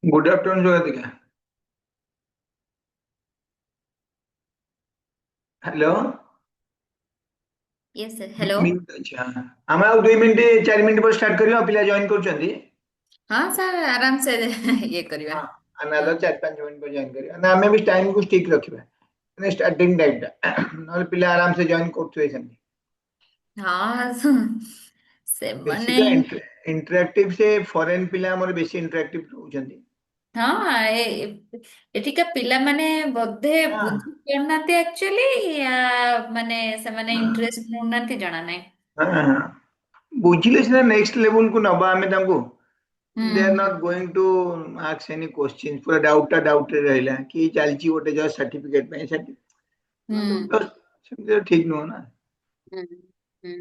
Good afternoon Jyothika. Hello. Yes sir hello. Mute अच्छा। ଆମେ ଆଉ 2 ମିନିଟ୍ 4 ମିନିଟ୍ ପରେ ଷ୍ଟାର୍ଟ କରିବା। ପିଲା ଜଏନ୍ କରୁଛନ୍ତି। हाँ सर आराम से ये करिए। ହଁ ଆମେ हाँ ଆଉ 4-5 ମିନିଟ୍ ପରେ ଜଏନ୍ କରିବା ନା ଆମେ ବି ଟାଇମକୁ ଷ୍ଟିକ୍ ରଖିବା ମାନେ ଷ୍ଟାର୍ଟିଂ ଟାଇମଟା ନହେଲେ ପିଲା ଆରାମସେ ଜଏନ୍ କରୁଥିବେ ସେମିତି। हाँ से ବେଶୀ माने ତ ଇଣ୍ଟରାକ୍ଟିଭ ସେ ଫରେନ୍ ପିଲା ଆମର ବେଶୀ ଇଣ୍ଟରାକ୍ଟିଭ ରହୁଛନ୍ତି। हाँ ଏଠିକା ପିଲାମାନେ ବୋଧେ ହଁ ବୁଝି ପାରୁନାହାନ୍ତି ଆକ୍ଚୁଆଲି ୟା ମାନେ ସେମାନେ ଇଣ୍ଟରେଷ୍ଟ ନଉନାହାନ୍ତି ଜଣା ନାହିଁ। ହଁ ହଁ। ବୁଝିଲେ ସିନା ନେକ୍ସଟ ଲେବୁଲକୁ ନବା ଆମେ ତାଙ୍କୁ। ଦେ ଆର୍ ହୁଁ not going to ask any question ପୁରା ଡାଉଟଟା ଡାଉଟରେ ରହିଲା କି ଚାଲିଛି ଗୋଟେ ଜଷ୍ଟ ସାର୍ଟିଫିକେଟ ପାଇଁ ସେଠି ହୁଁ ସେମିତି ତ ଠିକ ନୁହଁ ନା। ହୁଁ ହୁଁ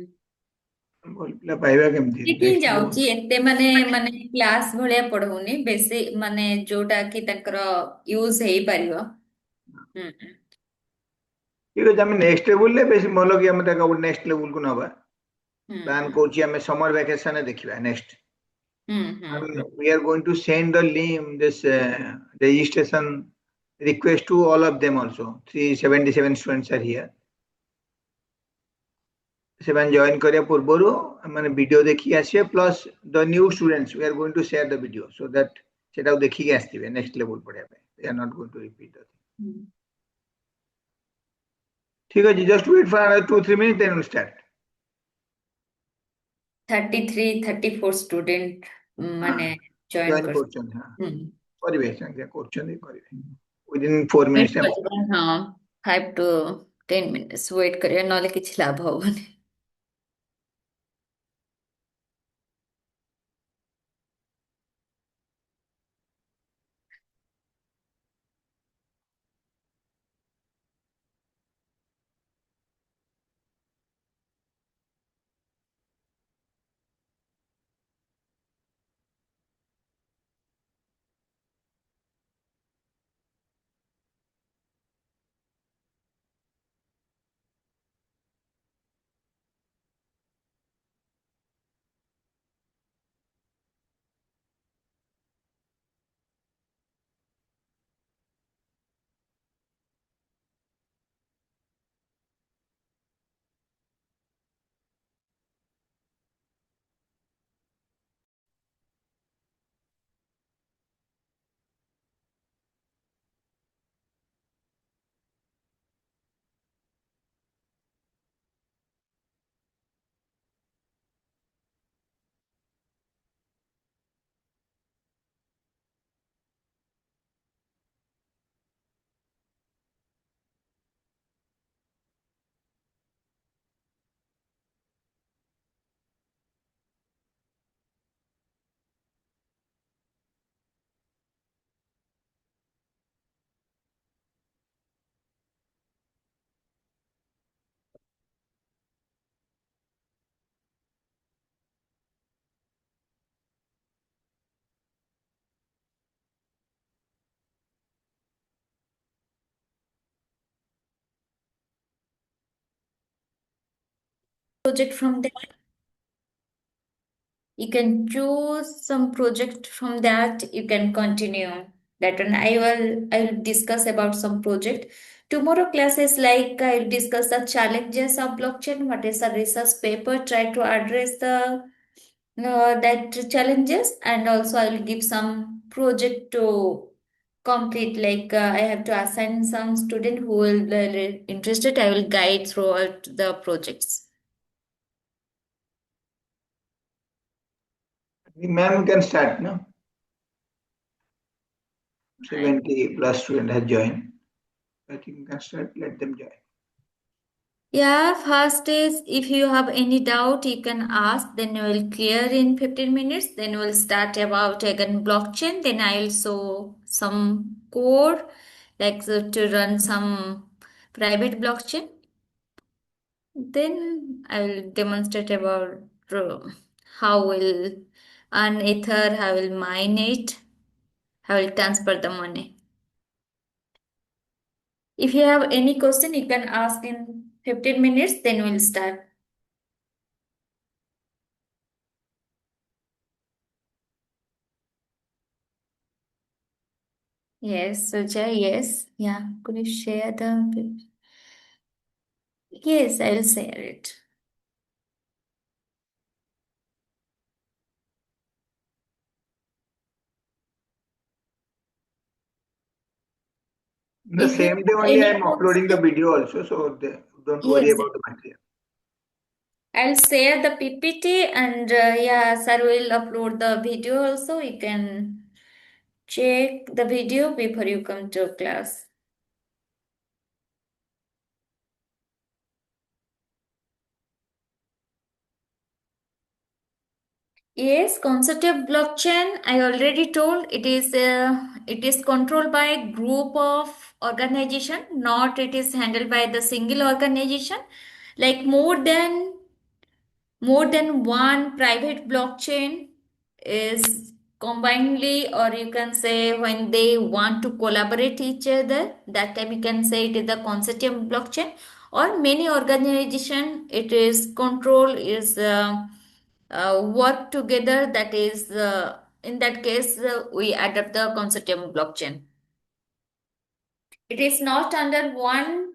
ଭଲ ପିଲା ପାଇବା କେମିତି ଠିକ ହିଁ ନେକ୍ସଟ ଲେବୁଲ। ଯାଉଛି ଏତେ ମାନେ ମାନେ କ୍ଲାସ ଭଳିଆ ପଢଉନି ବେଶୀ ମାନେ ଯୋଉଟା କି ତାଙ୍କର ୟୁଜ ହେଇପାରିବ। ହୁଁ ଠିକ ଅଛି ଆମେ ନେକ୍ସଟ ଲେବୁଲରେ ବେଶୀ ଭଲ କି ଆମେ ତାକୁ ନେକ୍ସଟ ଲେବୁଲକୁ ନବା। ହୁଁ ପ୍ଲାନ୍ ହୁଁ କରୁଛି ଆମେ ସମର ଭ୍ୟାକେସନରେ ଦେଖିବା ନେକ୍ସଟ। ହୁଁ ହୁଁ ହୁଁ We are going to send the link this registration request to all of them also. 377 students are here. ସେମାନେ ଜଏନ୍ କରିବା ପୂର୍ବରୁ ମାନେ ଭିଡିଓ ଦେଖିକି ଆସିବେ plus the new students we are going to share the video so that ସେଟାକୁ ଦେଖିକି ଆସିଥିବେ next ଲେବୁଲ ପଢିବା ପାଇଁ। they are not going to repeat the thing। ହୁଁ। ଠିକ ଅଛି just wait for another 2-3 minutes then we'll start। 33 34 student ହଁ माने जॉइन ଜଏନ୍ कर। କରୁଛନ୍ତି ହଁ हम्म କରିବେ ସାଙ୍ଗେ କରୁଛନ୍ତି କରିବେ within 4 minutes। हाँ 5 to 10 मिनट्स वेट करिए नॉले किछि लाभ होबनी। Project from there, you can choose some project from that. You can continue that one. I will discuss about some project. Tomorrow class is like I will discuss the challenges of blockchain. What is the research paper? Try to address the that challenges, and also I will give some project to complete. Like I have to assign some student who will be interested. I will guide throughout the projects. Ma'am, you can start now. I 70 plus student has joined. I think you can start, let them join। Yeah, first is if you have any doubt, you can ask. Then we will clear in 15 minutes. Then we'll start about again blockchain. Then I will show some code like to run some private blockchain. Then I will demonstrate about how will earn Ether, how will mine it, how will transfer the money. If you have any question, you can ask in 15 minutes. Then we'll start. Yes, Sujay, yes. Yeah, could you share the... Yes, I'll share it. The If you same day have only I any am uploading the question, video also, so don't worry yes, about the material. I'll share the PPT and yeah, sir will upload the video also. You can check the video before you come to class. Yes, concept of blockchain, I already told it is controlled by group of organization, not it is handled by the single organization. Like more than one private blockchain is combinedly, or you can say when they want to collaborate each other, that time you can say it is the consortium blockchain. Or many organization, it is control is work together. That is in that case we adopt the consortium blockchain. It is not under one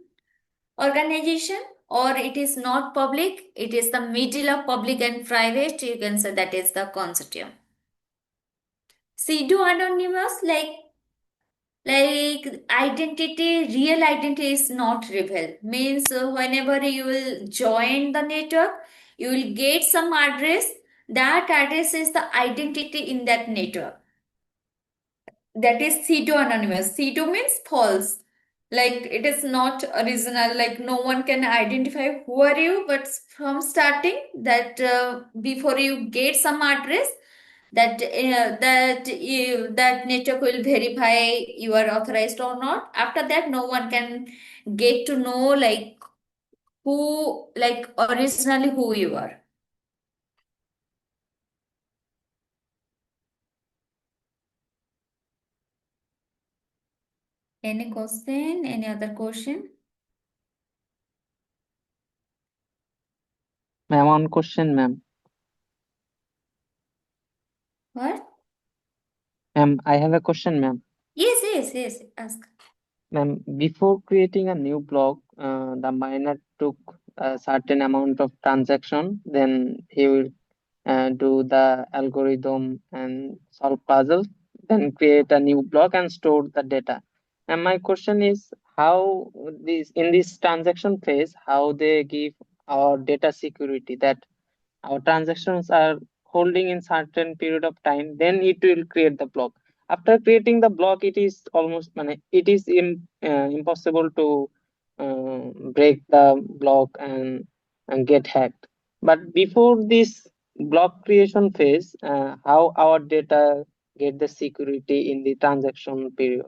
organization, or it is not public, it is the middle of public and private, you can say that is the consortium. Pseudo anonymous, like identity, real identity is not revealed, means whenever you will join the network, you will get some address. That address is the identity in that network. That is pseudo anonymous. Pseudo means false. Like it is not original. Like no one can identify who are you. But from starting, that before you get some address, that network will verify you are authorized or not. After that, no one can get to know like who, like originally who you are. Any question? Any other question? Ma'am, one question, ma'am. What? Ma'am, I have a question, ma'am. Yes, yes, yes. Ask. Ma'am, before creating a new block, the miner took a certain amount of transaction, then he will do the algorithm and solve puzzles, then create a new block and store the data. And my question is how this in this transaction phase, how they give our data security that our transactions are holding in certain period of time, then it will create the block. After creating the block, it is almost it is impossible to break the block and get hacked. But before this block creation phase, how our data get the security in the transaction period?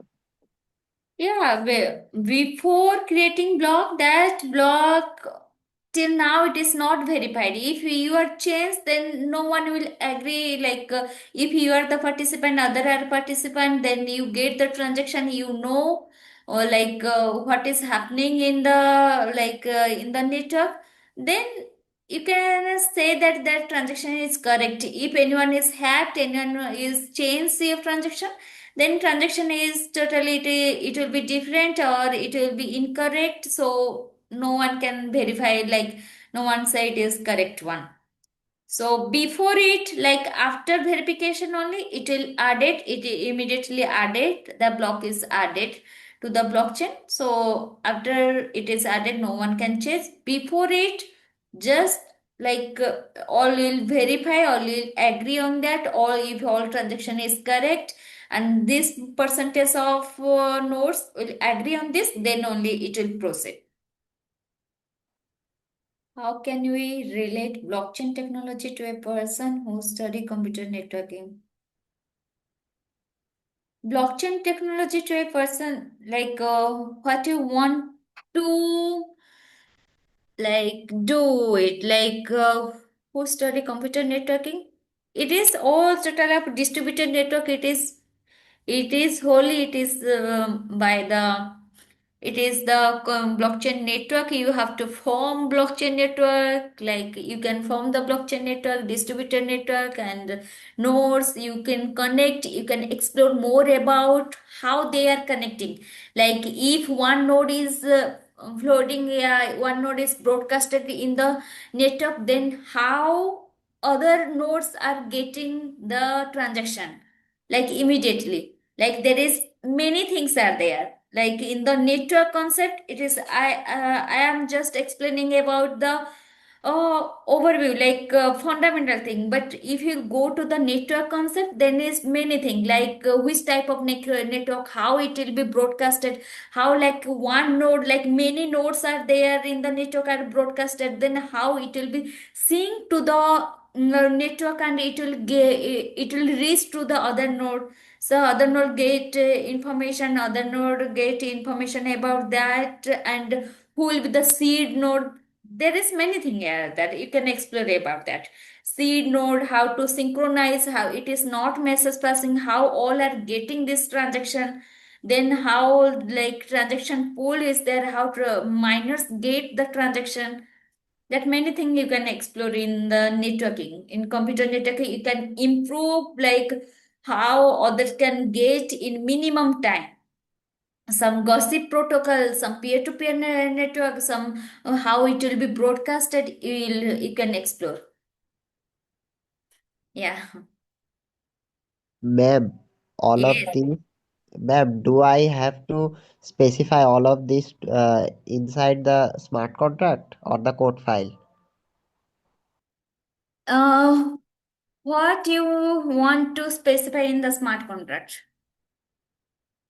Yeah, before creating block, that block till now it is not verified. If you are changed, then no one will agree. Like if you are the participant, other are participant, then you get the transaction. You know, or like what is happening in the in the network. Then you can say that that transaction is correct. If anyone is hacked, anyone is changed your transaction, then transaction is totally it will be different or it will be incorrect, so no one can verify, like no one say it is correct one. So before it, like after verification only, it will added, it immediately added, the block is added to the blockchain. So after it is added, no one can change. Before it, just like all will verify, all will agree on that, all if all transaction is correct and this percentage of nodes will agree on this, then only it will proceed. How can we relate blockchain technology to a person who study computer networking? Blockchain technology to a person, like what you want to like do it, like who study computer networking. It is all total of distributed network. It is wholly it is by the It is the blockchain network. You have to form blockchain network. Like you can form the blockchain network, distributed network, and nodes. You can connect. You can explore more about how they are connecting. Like if one node is floating, one node is broadcasted in the network, then how other nodes are getting the transaction, like immediately. Like there is many things are there, like in the network concept. It is I am just explaining about the overview, like fundamental thing. But if you go to the network concept, then is many thing, like which type of network, how it will be broadcasted, how like one node, like many nodes are there in the network are broadcasted, then how it will be synced to the network, and it will reach to the other node. So other node get information, other node get information about that, and who will be the seed node. There is many things here that you can explore about that. Seed node, how to synchronize, how it is not message passing, how all are getting this transaction. Then how like transaction pool is there, how miners get the transaction. That many things you can explore in the networking. In computer networking, you can improve like how others can get in minimum time. Some gossip protocol, some peer-to-peer network, some how it will be broadcasted, you can explore. Yeah. Ma'am, all of Yes. these, ma'am, do I have to specify all of this inside the smart contract or the code file? Uh, what you want to specify in the smart contract?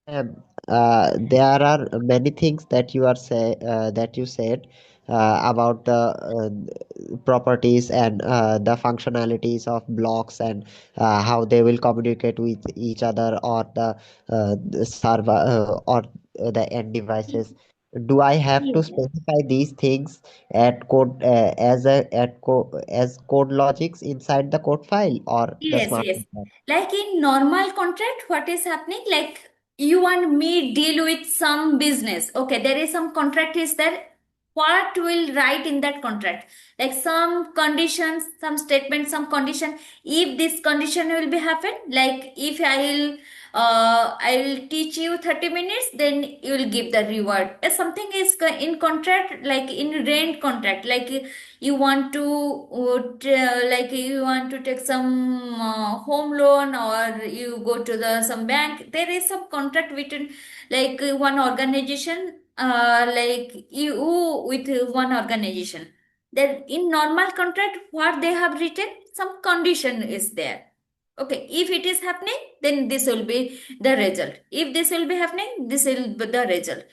There are many things that you said about the properties and the functionalities of blocks and how they will communicate with each other or the server or the end devices. Do I have to Yes. specify these things at code as code logics inside the code file or the Yes, smart yes. contract? Like in normal contract, what is happening? Like you and me deal with some business. Okay, there is some contract is there. What will write in that contract? Like some conditions, some statement, some condition. If this condition will be happen, like if I will teach you 30 minutes, then you will give the reward. If something is in contract, like in rent contract, like you want to like you want to take some home loan, or you go to the some bank, there is some contract between like one organization, like you with one organization. Then in normal contract, what they have written, some condition is there. Okay, if it is happening, then this will be the result. If this will be happening, this will be the result.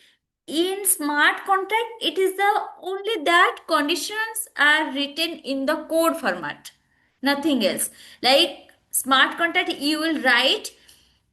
In smart contract, it is the only that conditions are written in the code format, nothing else. Like smart contract, you will write,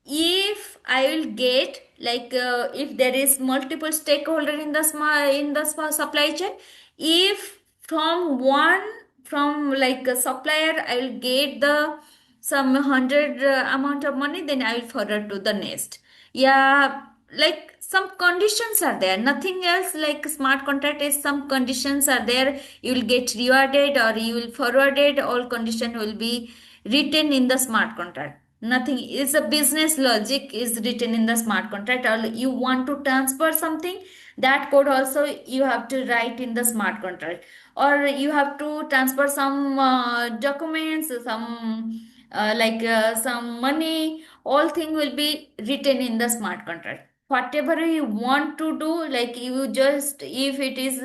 if I will get like if there is multiple stakeholder in the supply chain, if from one, from like a supplier I will get the some hundred amount of money, then I will forward to the next. Yeah, like some conditions are there, nothing else. Like smart contract is some conditions are there, you will get rewarded or you will forwarded, all condition will be written in the smart contract. Nothing is a business logic is written in the smart contract. Or you want to transfer something, that code also you have to write in the smart contract. Or you have to transfer some documents, some some money, all thing will be written in the smart contract. Whatever you want to do, like you just, if it is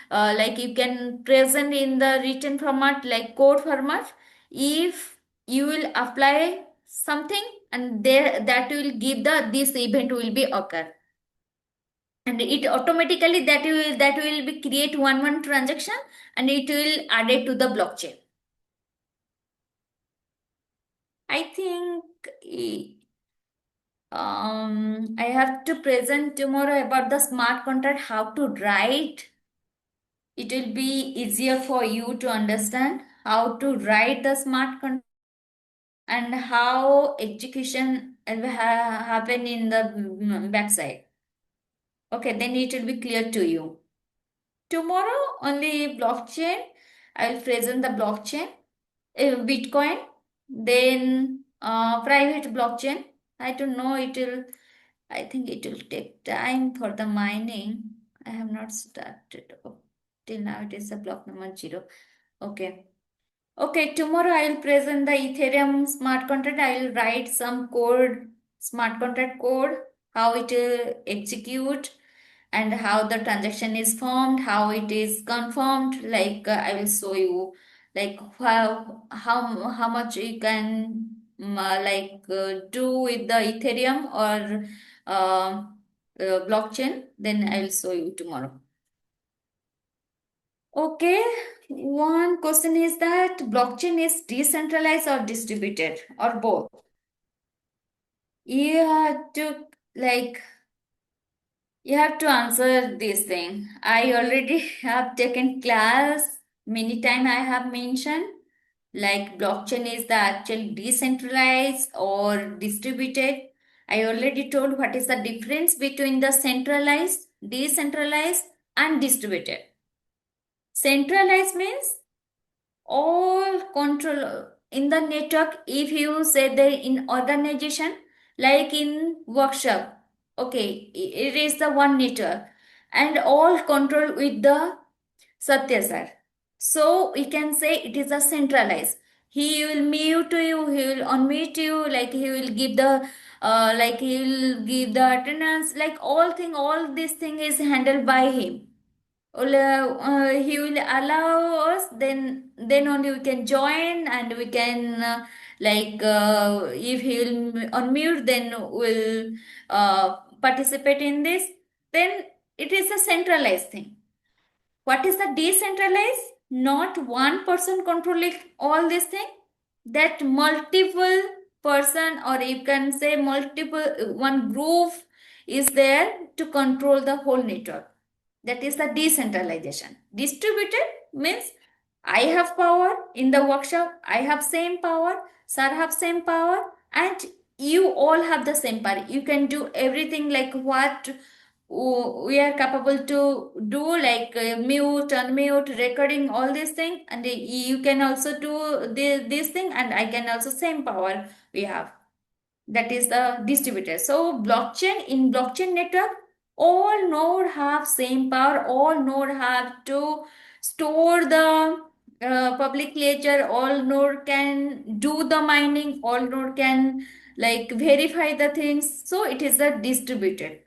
like you can present in the written format, like code format. If you will apply something, and there that will give the this event will be occur, and it automatically that will be create one transaction, and it will add it to the blockchain. I think I have to present tomorrow about the smart contract, how to write. It will be easier for you to understand how to write the smart contract, and how execution will happen in the backside. Okay, then it will be clear to you. Tomorrow only blockchain. I will present the blockchain, Bitcoin, then private blockchain. I don't know. I think it will take time for the mining. I have not started. Oh, till now it is a block number 0. Okay. Okay, tomorrow I will present the Ethereum smart contract. I will write some code, smart contract code, how it will execute and how the transaction is formed, how it is confirmed. Like I will show you, like how much you can do with the Ethereum or blockchain. Then I will show you tomorrow. Okay, one question is that blockchain is decentralized or distributed or both? You have to like you have to answer this thing. I already have taken class many time I have mentioned like blockchain is the actual decentralized or distributed. I already told what is the difference between the centralized, decentralized and distributed. Centralized means all control in the network. If you say there in organization like in workshop, okay, it is the one network and all control with the Satya sir. So we can say it is a centralized. He will mute you, he will unmute you, like he will give the he will give the attendance, like all this thing is handled by him. He will allow us, then only we can join and we can if he will unmute, then we'll participate in this. Then it is a centralized thing. What is the decentralized? Not one person controlling all this thing. That multiple person, or you can say multiple one group is there to control the whole network. That is the decentralization. Distributed means I have power in the workshop, I have same power, sir have same power, and you all have the same power. You can do everything like what we are capable to do, like mute, unmute, recording, all these things, and you can also do this thing, and I can also same power we have. That is the distributed. So blockchain, in blockchain network, all node have same power, all node have to store the public ledger, all node can do the mining, all node can like verify the things. So it is a distributed.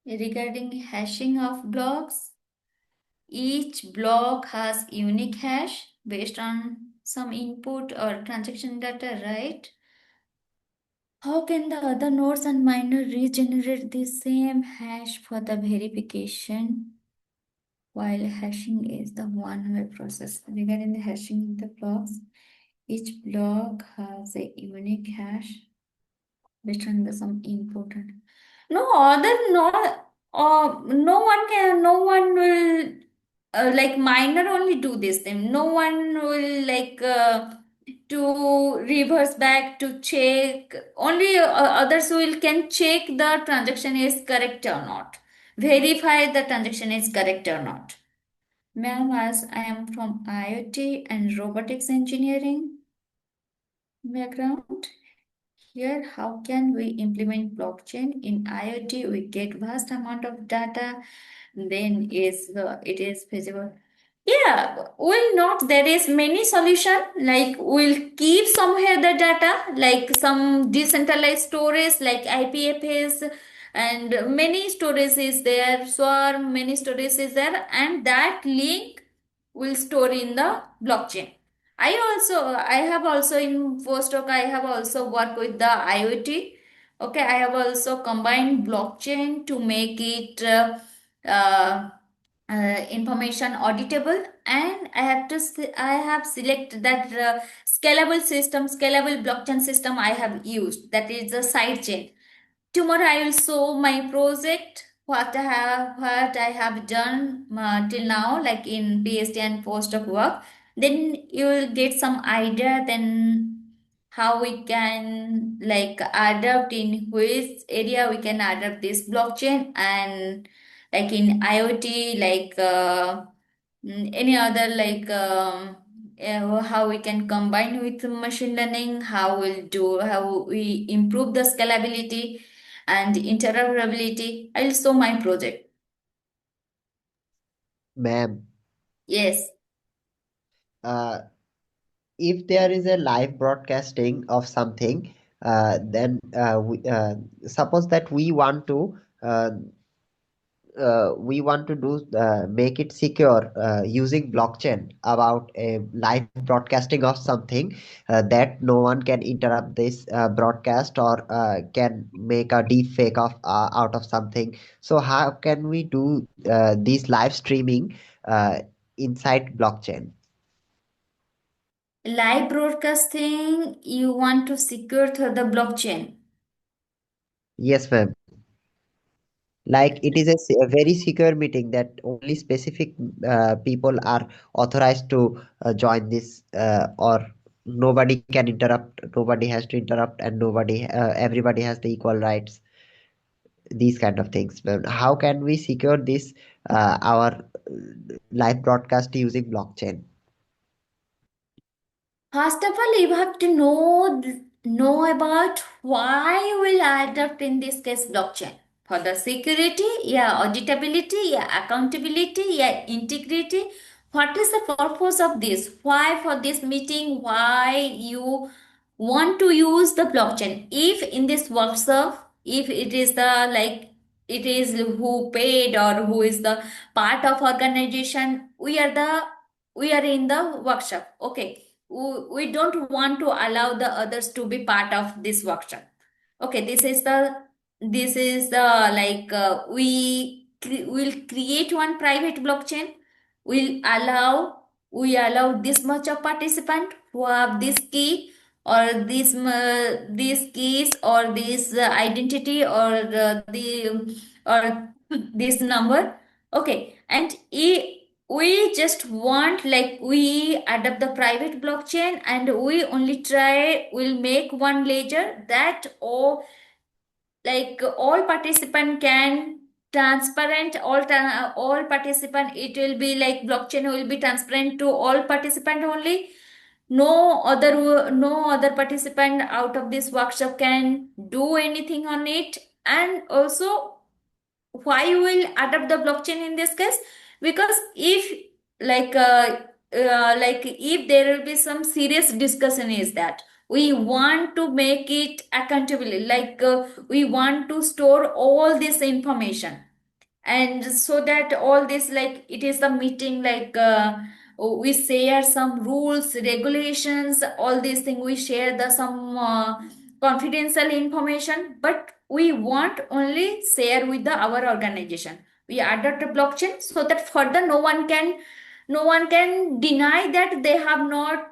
Regarding hashing of blocks, each block has unique hash based on some input or transaction data, right? How can the other nodes and miner regenerate the same hash for the verification while hashing is the one-way process? Regarding the hashing of the blocks, each block has a unique hash based on some input. No one will miner only do this thing. No one will to reverse back to check. Only others will can check the transaction is correct or not. Verify the transaction is correct or not. Ma'am, as I am from IoT and robotics engineering background, here, how can we implement blockchain in IoT? We get vast amount of data, then it is feasible. Yeah, will not. There is many solution, like we'll keep somewhere the data, like some decentralized storage like IPFS, and many storage is there. Swarm, many storage is there, and that link will store in the blockchain. I have also in postdoc, I have also worked with the IoT. Okay, I have also combined blockchain to make it uh, information auditable, and I have selected that scalable blockchain system I have used, that is the sidechain. Tomorrow I will show my project, what I have done till now, like in PhD and postdoc work. Then you will get some idea then how we can like adapt in which area we can adapt this blockchain, and like in IoT, like any other like how we can combine with machine learning, how we improve the scalability and interoperability. I'll show my project. Ma'am, Yes. uh, if there is a live broadcasting of something, then suppose that we want to do make it secure using blockchain about a live broadcasting of something, that no one can interrupt this broadcast or can make a deep fake of out of something. So how can we do this live streaming inside blockchain? Live broadcasting, you want to secure through the blockchain. Yes, ma'am. Like it is a very secure meeting that only specific people are authorized to join this, or nobody can interrupt, nobody has to interrupt, and everybody has the equal rights. These kind of things. But how can we secure this our live broadcast using blockchain? First of all, you have to know about why we'll adopt in this case blockchain. For the security, yeah, auditability, yeah, accountability, yeah, integrity. What is the purpose of this? Why for this meeting? Why you want to use the blockchain? If in this workshop, if it is the like it is who paid or who is the part of organization, we are in the workshop. Okay, we don't want to allow the others to be part of this workshop. Okay, this is the like will create one private blockchain. We allow this much of participant who have this key or these keys or this identity or or this number. Okay, and we just want like we adopt the private blockchain and we only try will make one ledger that all participant can transparent all participant, it will be like blockchain will be transparent to all participant only. No other participant out of this workshop can do anything on it. And also, why you will adopt the blockchain in this case? Because if like if there will be some serious discussion is that we want to make it accountable, we want to store all this information, and so that all this like it is the meeting we share some rules regulations, all these things we share the some confidential information, but we want only share with the our organization. We adopt a blockchain so that further no one can deny that they have not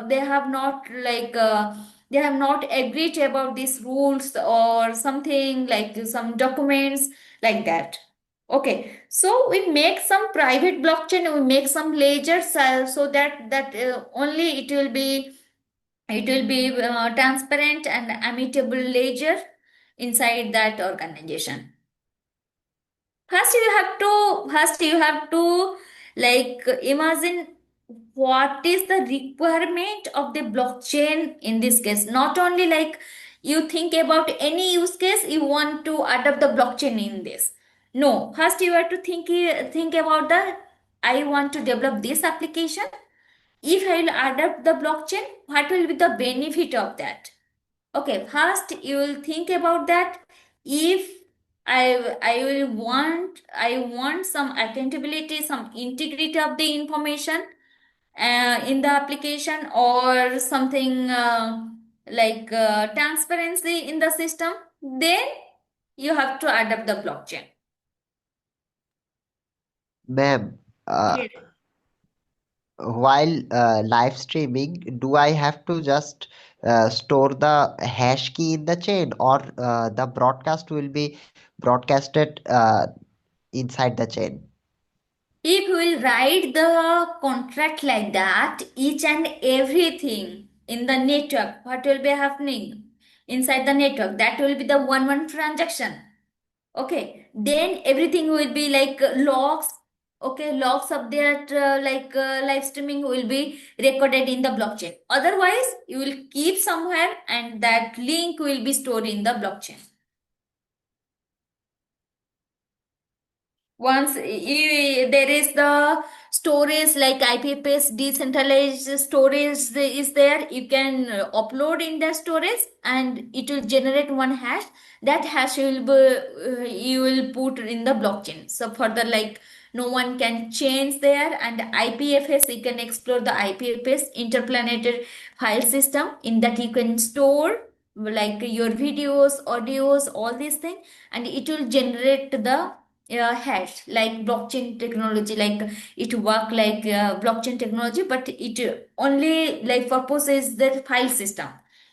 they have not agreed about these rules or something like some documents like that. Okay, so we make some private blockchain, we make some ledgers so that only it will be transparent and immutable ledger inside that organization. First you have to like imagine what is the requirement of the blockchain in this case. Not only like you think about any use case you want to adopt the blockchain in this. No, first you have to think about the I want to develop this application. If I will adopt the blockchain, what will be the benefit of that? Okay, first you will think about that. If I want some accountability, some integrity of the information in the application, or something transparency in the system, then you have to adopt the blockchain. Ma'am, Yes. while live streaming, do I have to just store the hash key in the chain, or the broadcast will be broadcasted inside the chain? If we will write the contract like that, each and everything in the network, what will be happening inside the network? That will be the one transaction. Okay, then everything will be like logs. Okay, logs of that live streaming will be recorded in the blockchain. Otherwise, you will keep somewhere and that link will be stored in the blockchain. Once there is the storage like IPFS decentralized storage is there, you can upload in the storage and it will generate one hash. That hash will be you will put in the blockchain. So further, like no one can change there. And IPFS, you can explore the IPFS interplanetary file system. In that you can store like your videos, audios, all these things, and it will generate the hash like blockchain technology. Like it work like blockchain technology, but it only like purpose is the file system.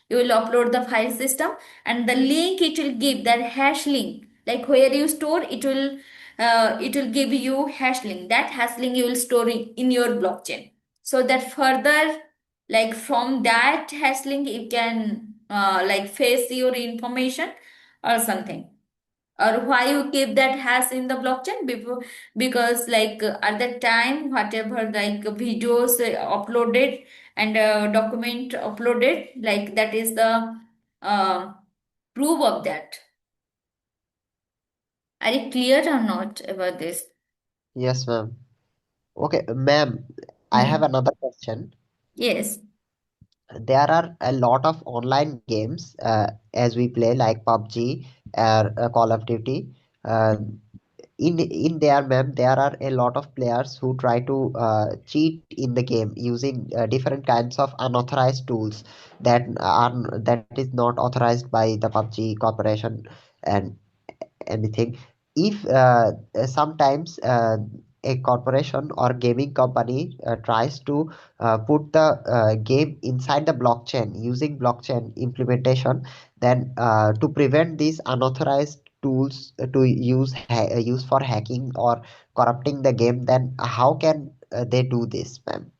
You will upload the file system and the link it will give that hash link, like where you store it will give you hash link. That hash link you will store in your blockchain, so that further like from that hash link you can like face your information or something. Or why you keep that hash in the blockchain before? Because like at that time whatever like videos uploaded and document uploaded, like that is the uh, proof of that. Are you clear or not about this? Yes, ma'am. Okay, ma'am, I have another question. Yes. There are a lot of online games as we play, like PUBG or Call of Duty. Uh, in there, ma'am, there are a lot of players who try to cheat in the game using different kinds of unauthorized tools that is not authorized by the PUBG Corporation and anything. If sometimes a corporation or gaming company tries to put the game inside the blockchain using blockchain implementation, then to prevent these unauthorized tools to use for hacking or corrupting the game, then how can they do this, ma'am?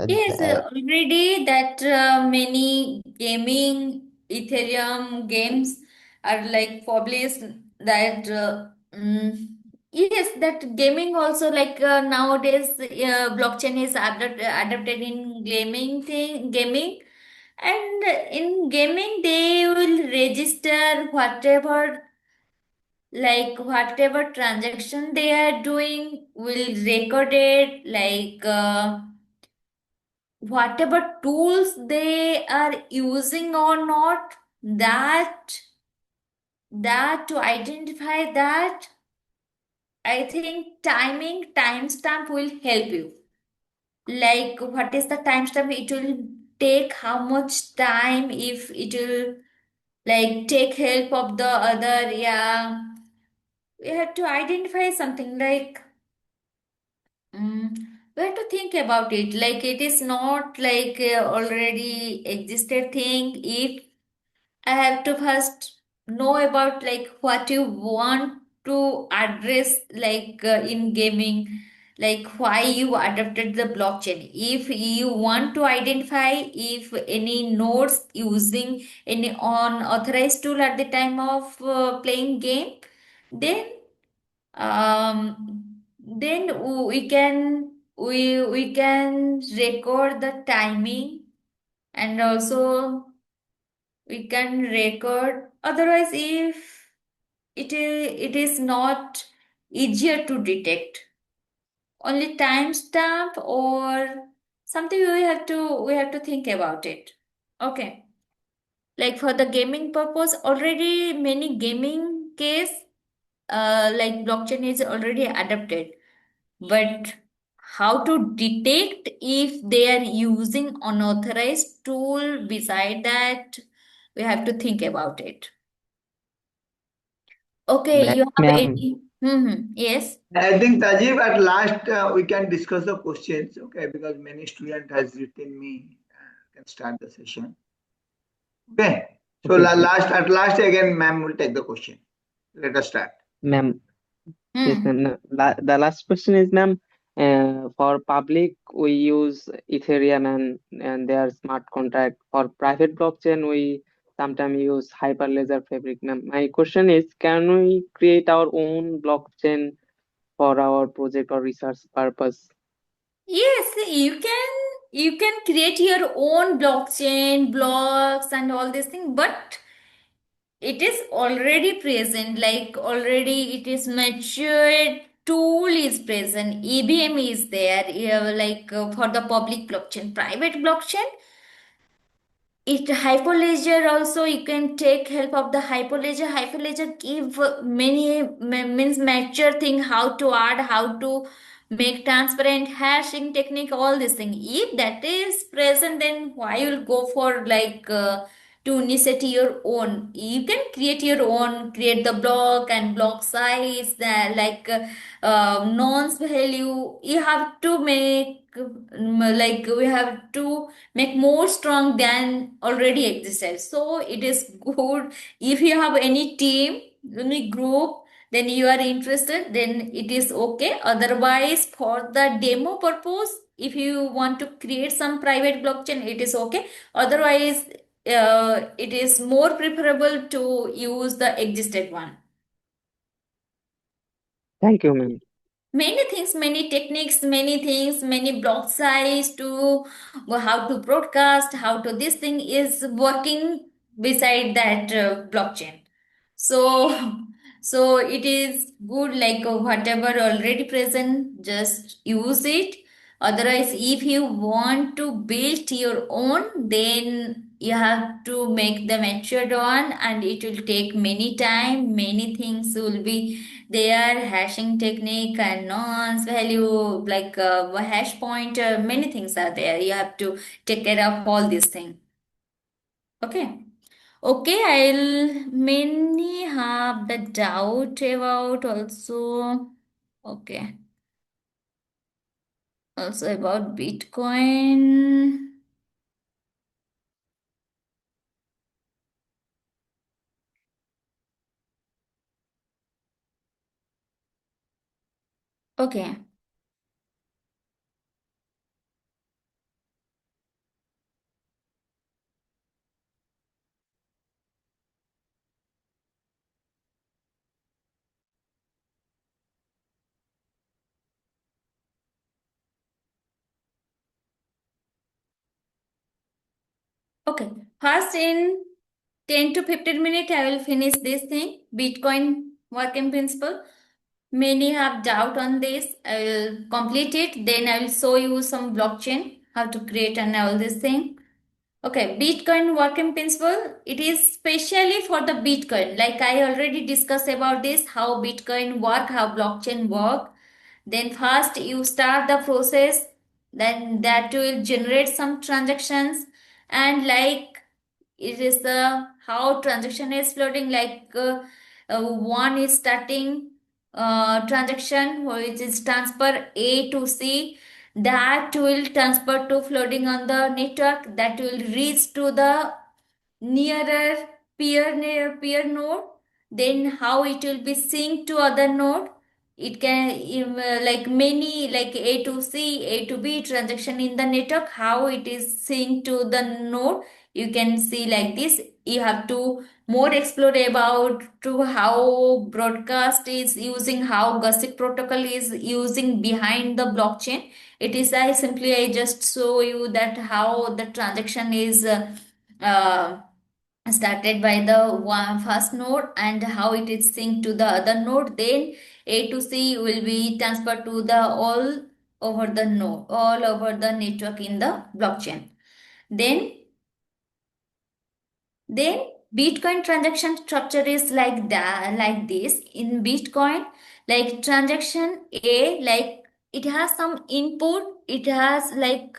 Yes, already that many gaming Ethereum games are like published that yes, that gaming also like nowadays blockchain is adapted in gaming, and in gaming they will register whatever transaction they are doing will record it, like whatever tools they are using or not, that to identify that, I think timestamp will help you. Like what is the timestamp? It will take how much time, if it will like take help of the other. Yeah, we have to identify something like we have to think about it. Like it is not like already existed thing. If I have to first know about like what you want to address, like in gaming, like why you adopted the blockchain. If you want to identify if any nodes using any unauthorized tool at the time of playing game, then then we can record the timing, and also we can record. Otherwise, if it is not easier to detect, only timestamp or something, we have to think about it. Okay, like for the gaming purpose, already many gaming case like blockchain is already adapted. But how to detect if they are using unauthorized tool? Beside that, we have to think about it. Okay, you have Ma'am, any? Yes. I think Tajib, at last we can discuss the questions, okay? Because many student has written me. Can start the session. Okay. So okay, at last again, ma'am will take the question. Let us start. ma'am. Yes, Hmm. ma'am. No, the last question is, ma'am, For public, we use Ethereum and their smart contract. For private blockchain, we sometimes use Hyperledger Fabric. Now, my question is, can we create our own blockchain for our project or research purpose? Yes, you can create your own blockchain, blocks, and all these things, but it is already present, like already it is matured tool is present, EVM is there, like for the public blockchain. Private blockchain, it Hyperledger also, you can take help of the Hyperledger give many means mature thing, how to add, how to make transparent hashing technique, all this thing. If that is present, then why you'll go for like to initiate your own? You can create your own, create the block and block size, the like nonce value. You have to make like we have to make more strong than already existed. So it is good if you have any team, any group, then you are interested, then it is okay. Otherwise, for the demo purpose, if you want to create some private blockchain, it is okay. Otherwise, it is more preferable to use the existed one. Thank you, ma'am. Many things, many techniques, many things, many block size to how to broadcast, how to this thing is working beside that blockchain. So, so it is good, like whatever already present, just use it. Otherwise, if you want to build your own, then you have to make the matured one, and it will take many time. Many things will be there, hashing technique and nonce value, like hash pointer. Many things are there. You have to take care of all these things. Okay. Okay, I'll mainly have the doubt about also. Okay. Also about Bitcoin. Okay. Okay. First, in 10 to 15 minutes, I will finish this thing. Bitcoin working principle. Many have doubt on this. I will complete it. Then I will show you some blockchain, how to create and all this thing. Okay, Bitcoin working principle. It is specially for the Bitcoin. Like I already discussed about this, how Bitcoin work, how blockchain work. Then first you start the process, then that will generate some transactions, and like it is the how transaction is floating, like one is starting transaction which is transfer A to C, that will transfer to floating on the network, that will reach to the nearer peer node, then how it will be synced to other node. It can like many, like A to C, A to B transaction in the network, how it is synced to the node. You can see like this. You have to more explore about to how broadcast is using, how gossip protocol is using behind the blockchain. It is I just show you that how the transaction is uh, started by the one first node and how it is synced to the other node, then A to C will be transferred to the all over the node, all over the network in the blockchain. Then then Bitcoin transaction structure is like that, like this. In Bitcoin, like transaction A, like it has some input, it has like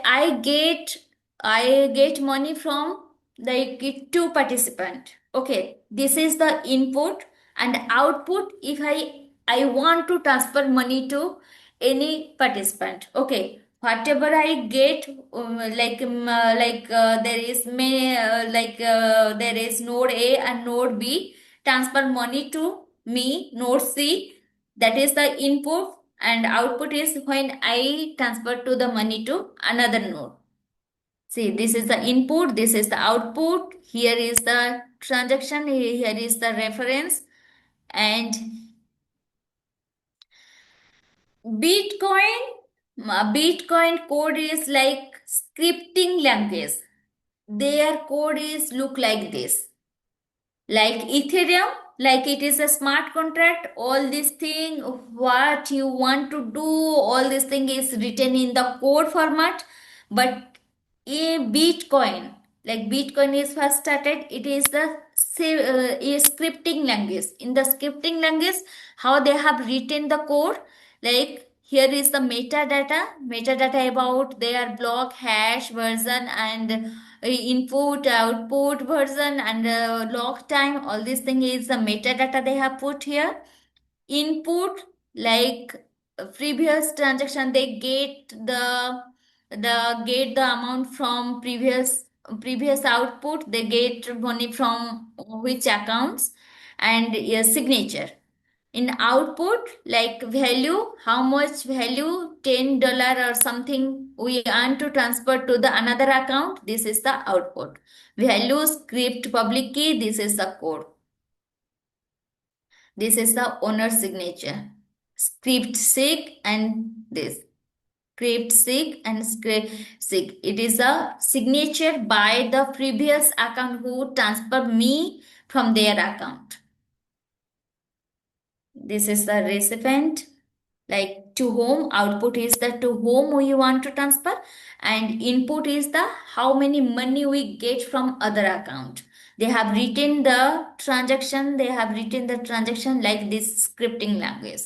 I get money from like two participant. Okay, this is the input, and output, if I want to transfer money to any participant. Okay, whatever I get, there is there is node A and node B, transfer money to me, node C, that is the input, and output is when I transfer to the money to another node. See, this is the input, this is the output, here is the transaction, here is the reference, and Bitcoin code is like scripting language. Their code is look like this. Like Ethereum, like it is a smart contract, all this thing, what you want to do, all this thing is written in the code format. But in Bitcoin, like Bitcoin is first started, it is the a scripting language. In the scripting language, how they have written the code, like here is the metadata about their block hash version and input output version and log time, all this thing is the metadata they have put here. Input, like previous transaction, they get the amount from previous output, they get money from which accounts, and a signature. In output, like value, how much value, $10 or something we earn to transfer to the another account, this is the output. Value, script, public key, this is the code. This is the owner signature. Script sig and this. Script sig and script sig. It is a signature by the previous account who transferred me from their account. This is the recipient, like to whom. Output is the to whom we want to transfer, and input is the how many money we get from other account. They have written the transaction, like this scripting language.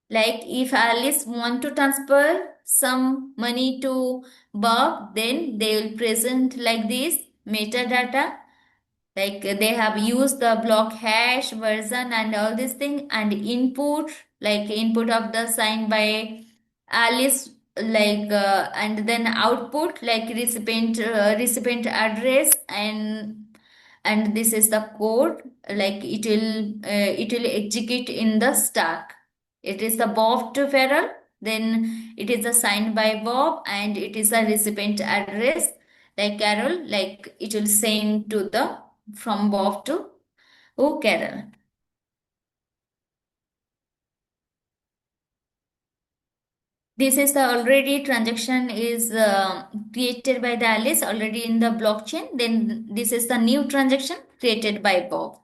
Like if Alice want to transfer some money to Bob, then they will present like this metadata, like they have used the block hash version and all this thing, and input, like input of the sign by Alice, like and then output, like recipient address, and this is the code, like it will execute in the stack. It is the Bob to Farrell, then it is assigned by Bob, and it is a recipient address like Carol, like it will send to the from Bob to Carol. This is the already transaction is created by the Alice already in the blockchain. Then this is the new transaction created by Bob.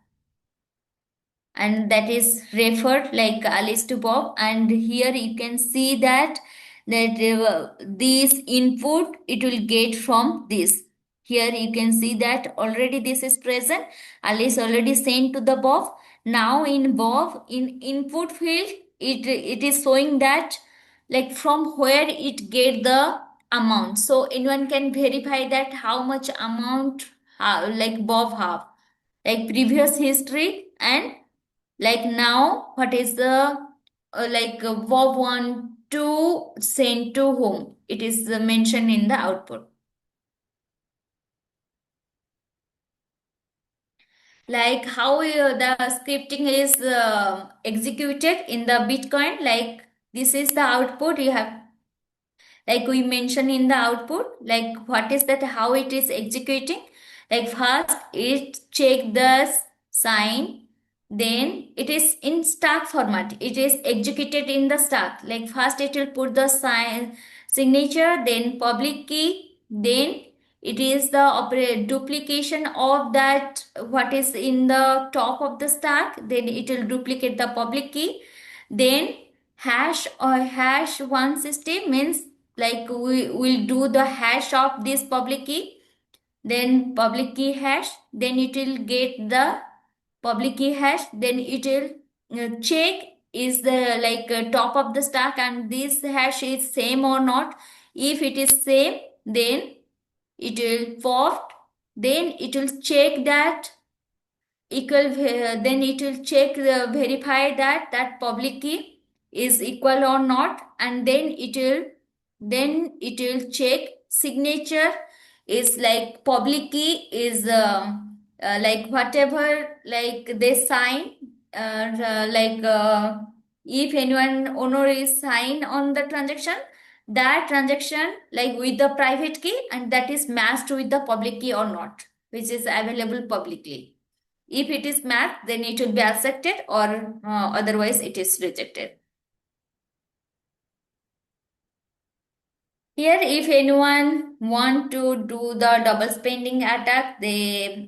And that is referred like Alice to Bob. And here you can see that this input it will get from this. Here you can see that already this is present. Alice already sent to the Bob. Now in Bob, in input field, it is showing that like from where it get the amount. So anyone can verify that how much amount like Bob have, like previous history, and like now what is the Bob want to send to whom, it is mentioned in the output. Like how the scripting is executed in the Bitcoin, like this is the output you have, like we mentioned in the output, like what is that, how it is executing. Like first it check the sign, then it is in stack format, it is executed in the stack. Like first it will put the sign signature, then public key, then it is the duplication of that what is in the top of the stack, then it will duplicate the public key, then hash or hash 160 means like we will do the hash of this public key, then public key hash, then it will get the public key hash, then it will check is the top of the stack and this hash is same or not. If it is same, then it will pop, then it will check that equal, then it will check verify that that public key is equal or not, and then it will check signature is like public key is like whatever like they sign if anyone owner is sign on the transaction, that transaction like with the private key and that is matched with the public key or not, which is available publicly. If it is matched, then it will be accepted, or otherwise it is rejected. Here, if anyone want to do the double spending attack, they'll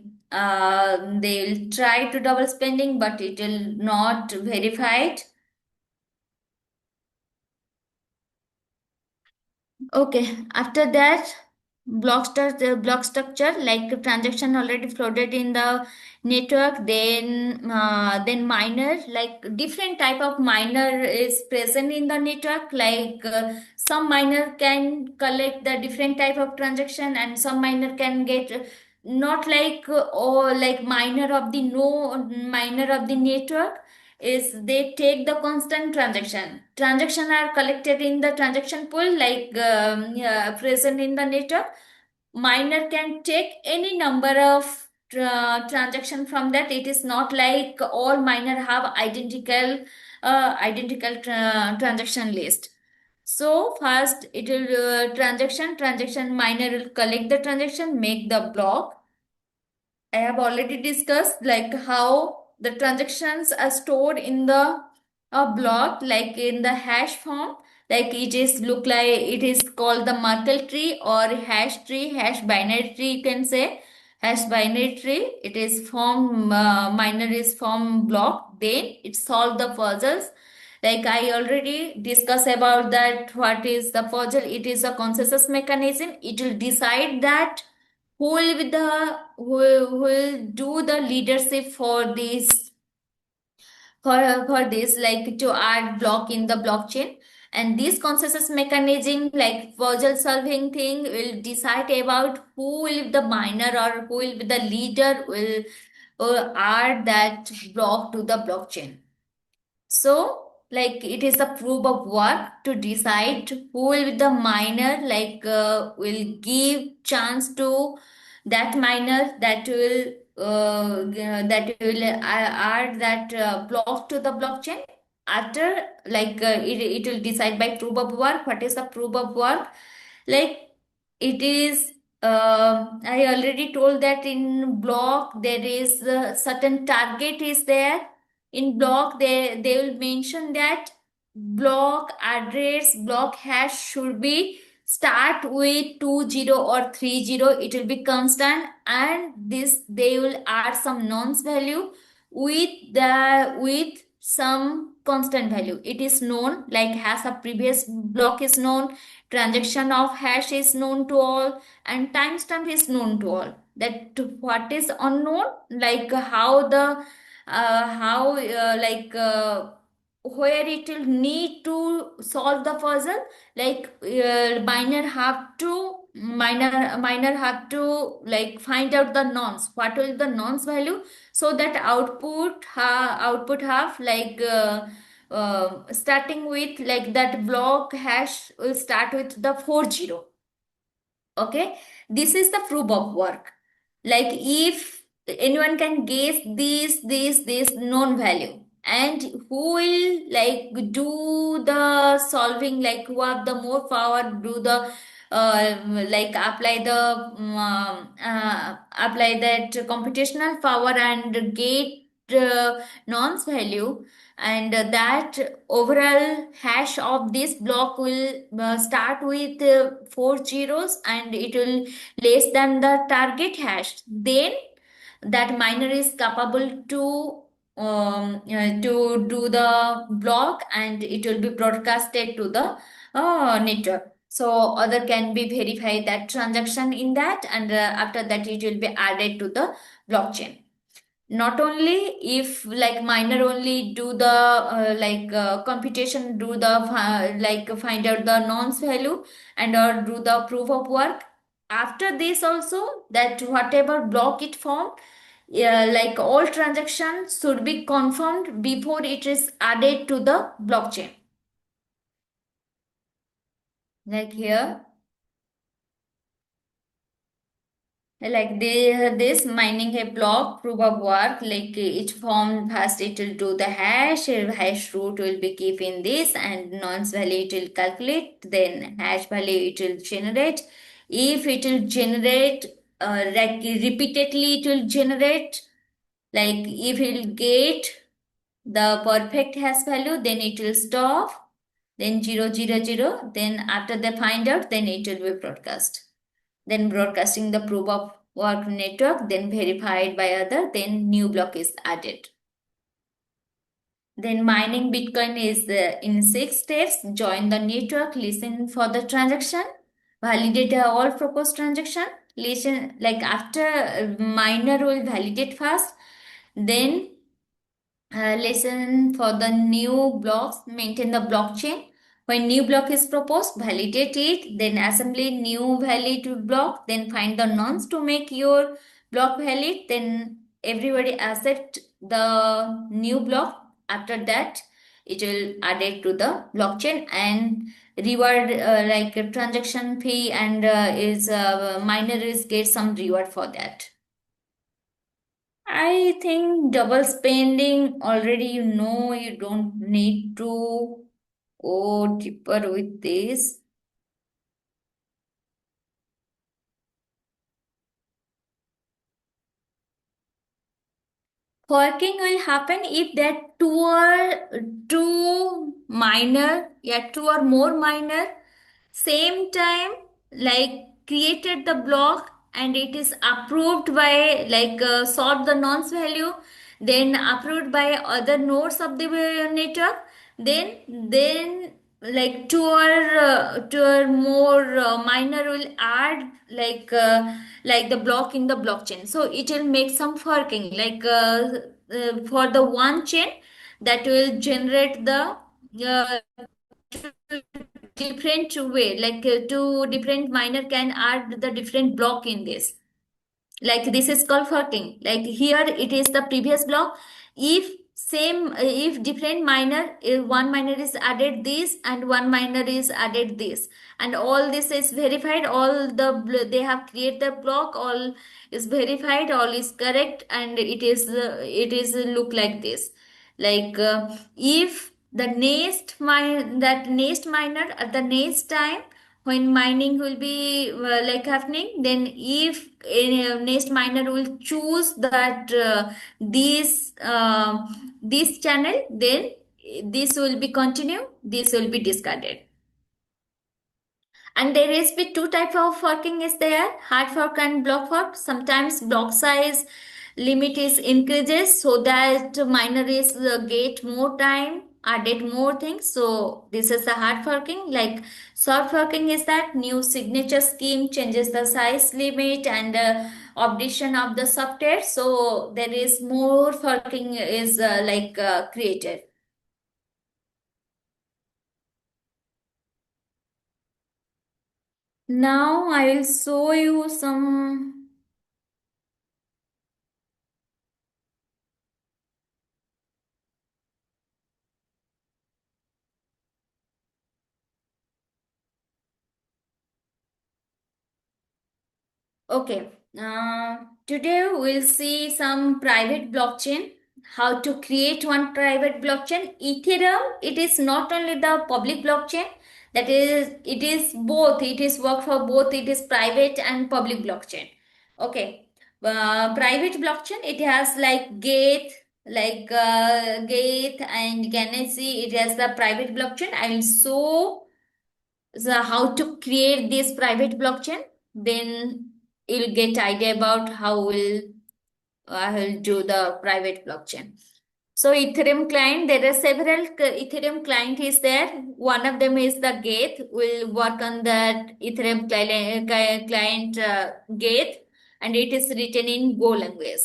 try to double spending, but it will not verified. Okay, after that, block structure like transaction already floated in the network. Then miner, like different type of miner is present in the network. Like some miner can collect the different type of transaction, and some miner can get not like or like miner of the network is they take the constant transaction are collected in the transaction pool, like present in the network. Miner can take any number of transaction from that. It is not like all miner have identical transaction list. So first it will transaction miner will collect the transaction, make the block. I have already discussed like how the transactions are stored in the block, like in the hash form. Like it is look like it is called the Merkle tree or hash tree, hash binary tree. You can say hash binary tree. It is from miner is from block. Then it solve the puzzles. Like I already discussed about that. What is the puzzle? It is a consensus mechanism. It will decide that who will do the leadership for this like to add block in the blockchain. And this consensus mechanism like puzzle solving thing will decide about who will be the miner or who will be the leader will add that block to the blockchain. So, like it is a proof of work to decide who will be the miner, like will give chance to that miner that will add that block to the blockchain. After like it will decide by proof of work. What is the proof of work? Like it is. I already told that in block there is a certain target is there. In block they will mention that block address block hash should be start with 20 or 30. It will be constant, and this they will add some nonce value with some constant value. It is known like has a previous block is known, transaction of hash is known to all, and timestamp is known to all. That what is unknown, like how like where it will need to solve the puzzle, like miner have to like find out the nonce, what will the nonce value, so that output have like starting with like that block hash will start with the 40. Okay, this is the proof of work. Like if anyone can guess this known value, and who will like do the solving, like who have the more power, do the like apply that computational power and get nonce value, and that overall hash of this block will start with 4 zeros, and it will less than the target hash. Then that miner is capable to do the block, and it will be broadcasted to the network, so other can be verify that transaction in that, and after that it will be added to the blockchain. Not only if like miner only do the computation, do the like find out the nonce value and or do the proof of work. After this also, that whatever block it formed, like all transactions should be confirmed before it is added to the blockchain. Like here like this mining a block proof of work, like each form first it will do the hash root will be keeping this, and nonce value it will calculate, then hash value it will generate. If it will generate like repeatedly it will generate, like if it will get the perfect hash value, then it will stop, then 000, then after they find out, then it will be broadcast, then broadcasting the proof of work network, then verified by other, then new block is added. Then mining Bitcoin is in 6 steps. Join the network, listen for the transaction, validate all proposed transaction, listen, like after miner will validate first, then listen for the new blocks, maintain the blockchain. When new block is proposed, validate it, then assembly new valid block, then find the nonce to make your block valid, then everybody accept the new block. After that, it will add it to the blockchain and reward like a transaction fee, and is miner is get some reward for that. I think double spending already, you don't need to go deeper with this. Forking will happen if that two minor, yeah, two or more minor same time like created the block, and it is approved by like sort the nonce value, then approved by other nodes of the network, then like two or more minor will add like the block in the blockchain, so it will make some forking like for the one chain that will generate the uh, different way, like two different miner can add the different block in this, like this is called forking. Like here it is the previous block, if same if different miner, if one miner is added this and one miner is added this, and all this is verified, all they have created the block, all is verified, all is correct, and it is look like this, like if the next miner at the next time when mining will be like happening, then if next miner will choose that this channel, then this will be continue, this will be discarded. And there is be two type of forking is there, hard fork and block fork. Sometimes block size limit is increases so that miner is get more time, added more things. So this is the hard forking. Like soft forking is that new signature scheme changes the size limit and updation of the software. So there is more forking is created. Now I will show you some. Okay, today we'll see some private blockchain, how to create one private blockchain. Ethereum, it is not only the public blockchain, that is, it is both, it is work for both, it is private and public blockchain. Okay, private blockchain, it has like Gate, Gate and Ganesi, it has the private blockchain. I will show how to create this private blockchain, then you'll get idea about how I will do the private blockchain. So Ethereum client, there are several Ethereum client is there. One of them is the Gate. We'll work on that Ethereum client Gate, and it is written in Go language.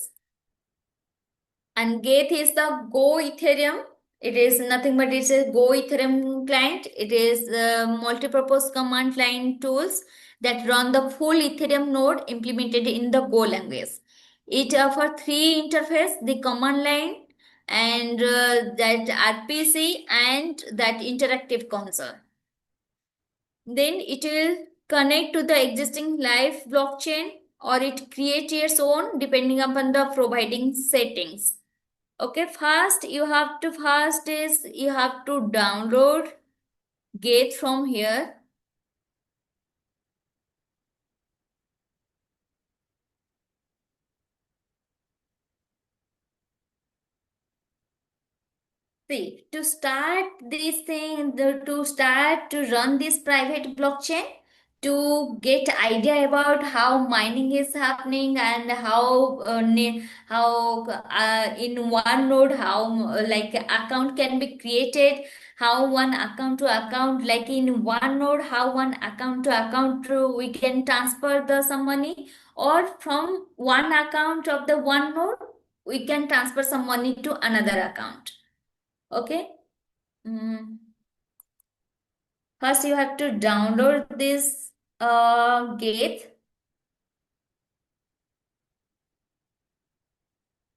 And Gate is the Go Ethereum. It is nothing but it's a Go Ethereum client. It is multi-purpose command line tools that run the full Ethereum node implemented in the Go language. It offers three interface: the command line, and that RPC, and that interactive console. Then it will connect to the existing live blockchain or it creates its own depending upon the providing settings. Okay, first you have to download Gate from here. See, to start this thing, to start to run this private blockchain, to get idea about how mining is happening and how in one node how like account can be created, how one account to account, like in one node how one account to account we can transfer the some money, or from one account of the one node we can transfer some money to another account. Okay. First, you have to download this Gate.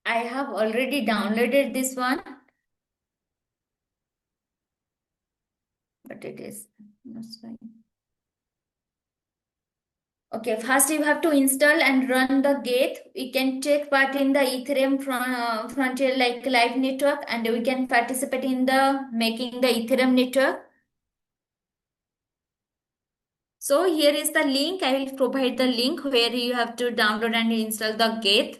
I have already downloaded this one, but it is not fine. Okay, first you have to install and run the Gate. We can take part in the Ethereum frontier like live network, and we can participate in the making the Ethereum network. So here is the link. I will provide the link where you have to download and install the Gate.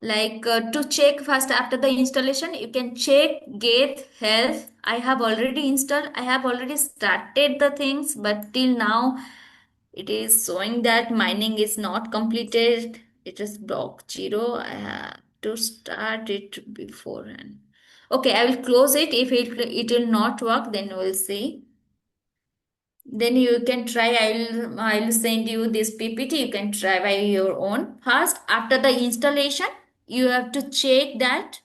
To check first after the installation, you can check Gate health. I have already installed. I have already started the things, but till now it is showing that mining is not completed. It is block 0. I have to start it beforehand. Okay, I will close it. If it will not work, then we'll see. Then you can try. I'll send you this PPT. You can try by your own. First, after the installation, you have to check that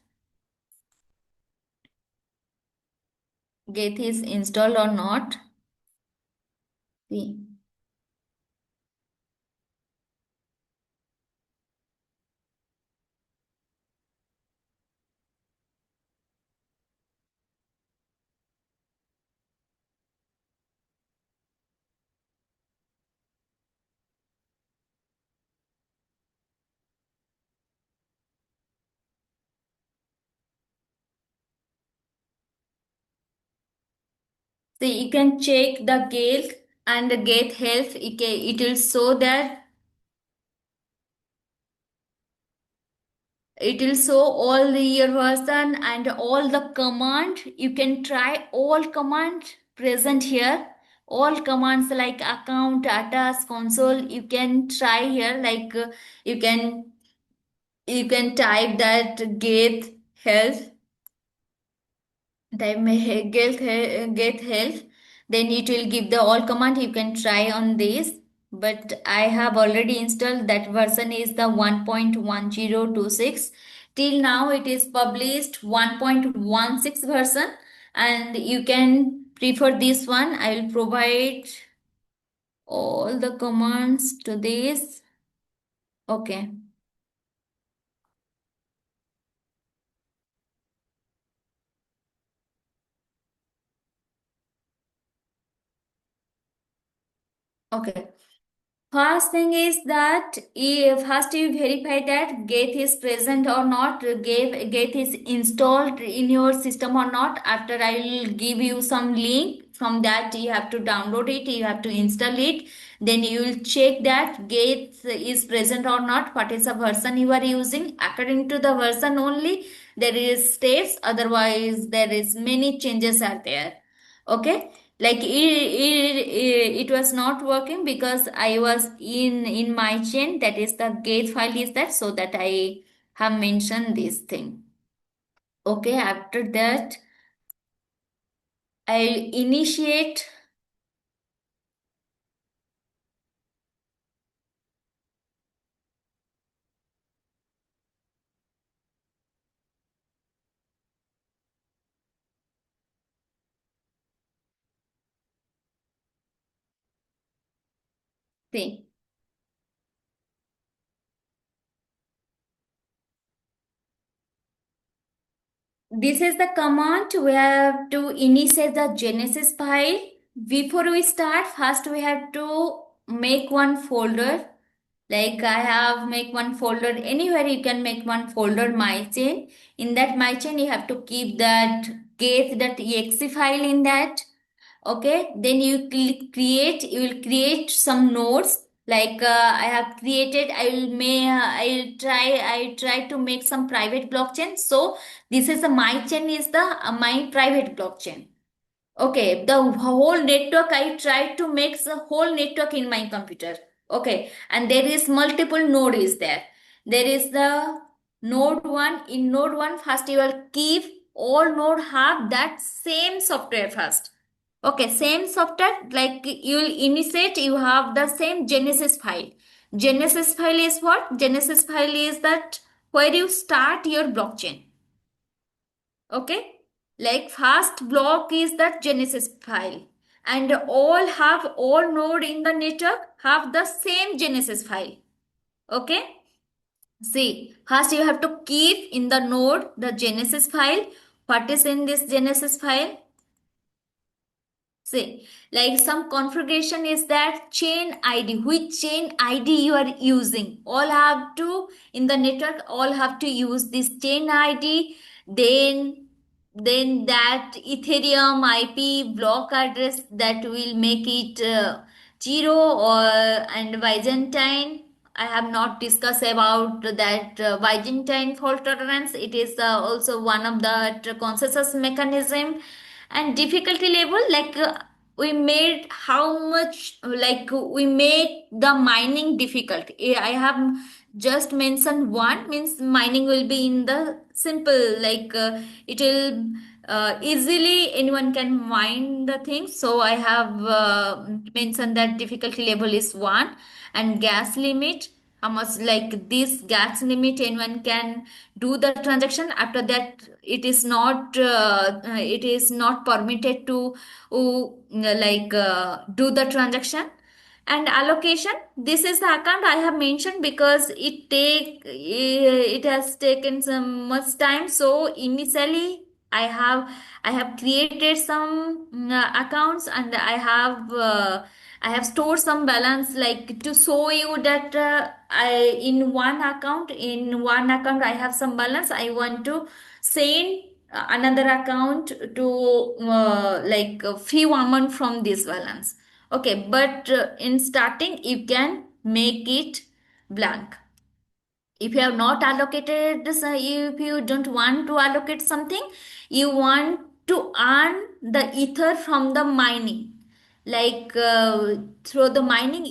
Geth is installed or not. See. See, you can check the Geth and the Geth health. It will show that it will show all the year version and all the command. You can try all command present here. All commands like account, data, console. You can try here. You can type that Geth health. Get health, then it will give the all command. You can try on this, but I have already installed. That version is the 1.1026. Till now it is published 1.16 version, and you can prefer this one. I will provide all the commands to this. Okay. Okay. First thing is that first you verify that Geth is present or not, Geth is installed in your system or not. After I will give you some link. From that you have to download it, you have to install it. Then you will check that Geth is present or not. What is the version you are using? According to the version only there is steps. Otherwise there is many changes are there. Okay, it was not working because I was in my chain, that is the Gate file is that, so that I have mentioned this thing. Okay, after that I'll initiate. See, this is the command. We have to initiate the Genesis file. before we start, first we have to make one folder. Like I have make one folder, anywhere you can make one folder, my chain. In that my chain, you have to keep that get.exe file in that. Okay, then you will create some nodes. Like I have created, I try to make some private blockchain. So this is my chain is the my private blockchain. Okay, the whole network, I tried to make the whole network in my computer. Okay, and there is multiple node is there. There is the node one. In node one, first you will keep all node have that same software first. Okay, same software, like you will initiate, you have the same Genesis file. Genesis file is what? Genesis file is that where you start your blockchain. Okay, like first block is that Genesis file, and all node in the network have the same Genesis file. Okay, see, first you have to keep in the node the Genesis file. What is in this Genesis file? See, like some configuration is that chain ID, which chain ID you are using. All have to, in the network, all have to use this chain ID. Then that Ethereum IP block address that will make it 0 or and Byzantine. I have not discussed about that Byzantine fault tolerance. It is also one of the consensus mechanism. And difficulty level, like we made how much, like we make the mining difficult. I have just mentioned one, means mining will be in the simple, like it will easily anyone can mine the things. So I have mentioned that difficulty level is 1. And gas limit, how much, like this gas limit anyone can do the transaction. After that it is not permitted to do the transaction. And allocation, this is the account I have mentioned because it has taken some much time. So initially I have created some accounts, and I have stored some balance, like to show you that I in one account I have some balance. I want to send another account to like a few amount from this balance. Okay, but in starting you can make it blank. If you have not allocated this, if you don't want to allocate something, you want to earn the ether from the mining. Like through the mining,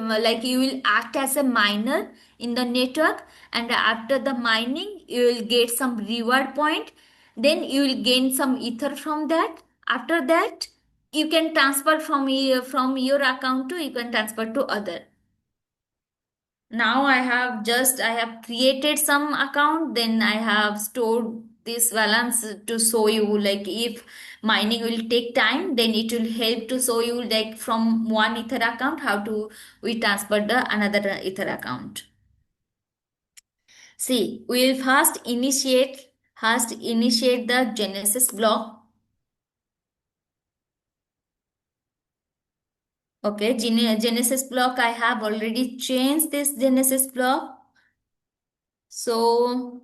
like you will act as a miner in the network, and after the mining you will get some reward point. Then you will gain some ether from that. After that you can transfer from your account to, you can transfer to other. Now I have created some account, then I have stored this balance to show you, like if mining will take time, then it will help to show you, like from one ether account how to we transfer the another ether account. See, we will first initiate the Genesis block. Okay, Genesis block, I have already changed this Genesis block. So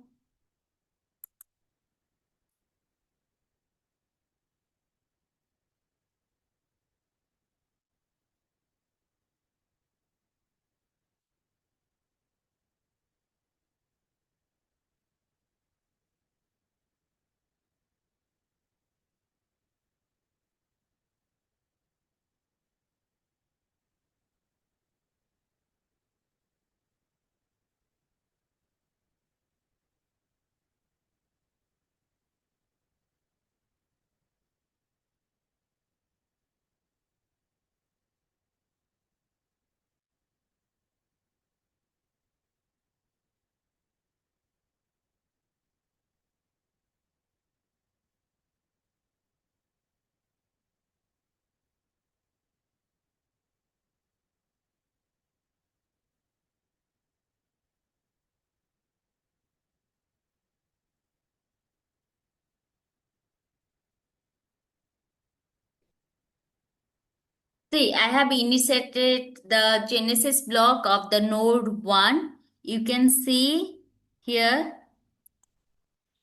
See, I have initiated the Genesis block of the node 1. You can see here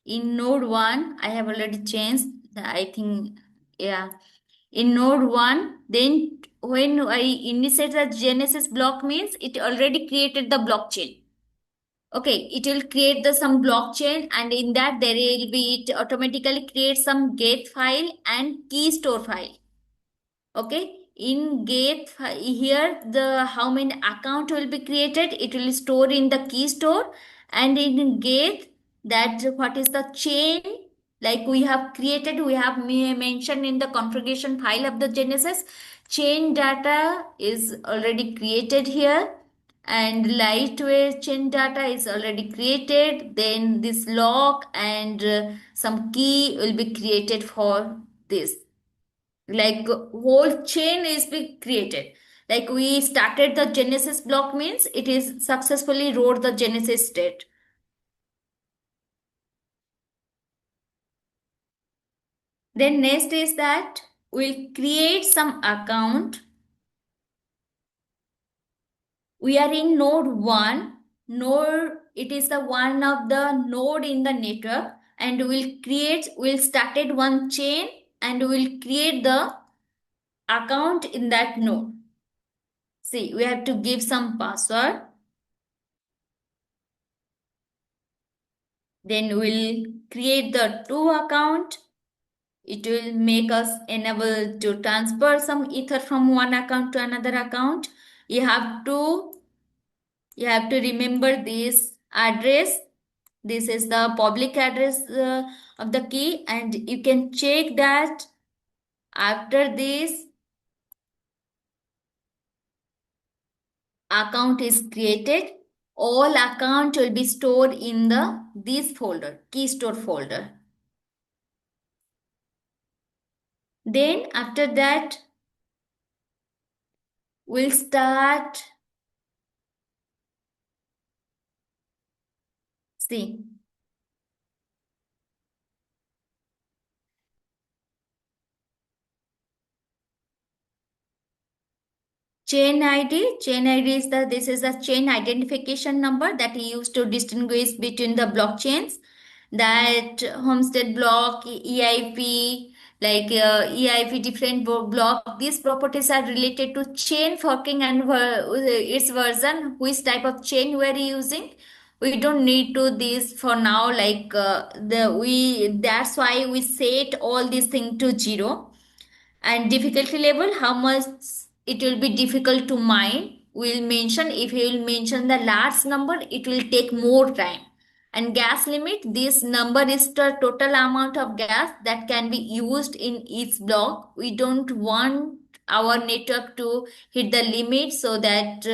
in node 1, I have already changed. I think, yeah. In node 1, then when I initiate the Genesis block means it already created the blockchain. Okay, it will create the some blockchain, and in that there will be, it automatically create some get file and key store file. Okay, in here the how many account will be created, it will store in the key store. And in get, that what is the chain, like we have created, we have mentioned in the configuration file of the Genesis, chain data is already created here, and lightweight chain data is already created. Then this lock and some key will be created for this, like whole chain is being created. Like we started the Genesis block means it is successfully wrote the Genesis state. Then next is that we'll create some account. We are in node 1. Node, it is the one of the node in the network, and we'll started one chain, and we'll create the account in that node. See, we have to give some password. Then we'll create the two account. It will make us enable to transfer some ether from one account to another account. You have to remember this address. This is the public address of the key, and you can check that after this account is created, all account will be stored in this folder, key store folder. Then after that, we'll start. See, chain ID is this is a chain identification number that we use to distinguish between the blockchains. That Homestead block, EIP, like EIP different block. These properties are related to chain forking and its version, which type of chain we are using. We don't need to this for now. Like that's why we set all these things to 0. And difficulty level, how much it will be difficult to mine, we'll mention. If you will mention the large number, it will take more time. And gas limit, this number is the total amount of gas that can be used in each block. We don't want our network to hit the limit, so that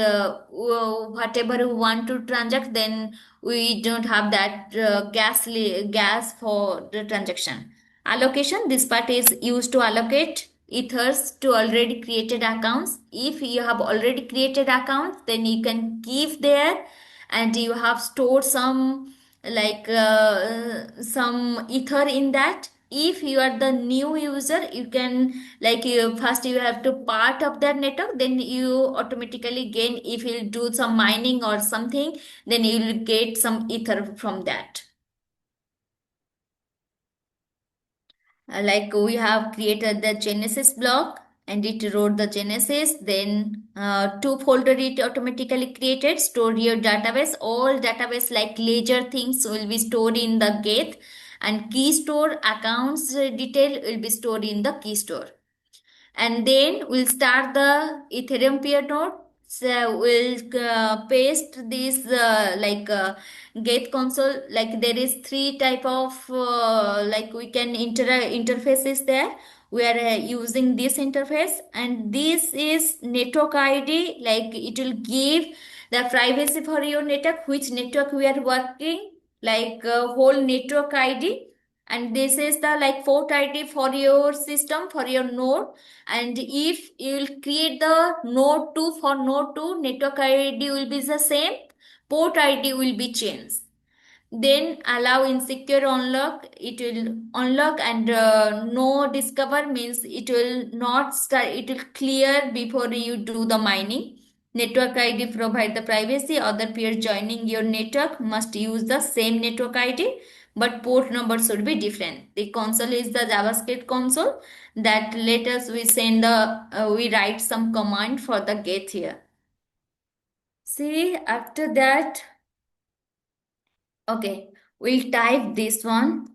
whatever we want to transact, then we don't have that gas for the transaction. Allocation, this part is used to allocate ethers to already created accounts. If you have already created accounts, then you can keep there, and you have stored some, like some ether in that. If you are the new user, you can, like, you first you have to part of that network, then you automatically gain. If you do some mining or something, then you will get some ether from that. Like we have created the Genesis block, and it wrote the Genesis. Then two folder it automatically created, store your database. All database like ledger things will be stored in the Geth, and key store accounts detail will be stored in the key store. And then we'll start the Ethereum peer node. So we'll paste this get console. Like there is three type of like we can interfaces there. We are using this interface, and this is network ID. Like it will give the privacy for your network, which network we are working, like whole network ID. And this is the like port ID for your system, for your node. And if you will create the node 2 for node 2, network ID will be the same, port ID will be changed. Then allow insecure unlock, it will unlock, and no discover means it will not start, it will clear before you do the mining. Network ID provide the privacy. Other peers joining your network must use the same network ID, but port number should be different. The console is the JavaScript console that let us we send the we write some command for the get here. See, after that, okay, we'll type this one.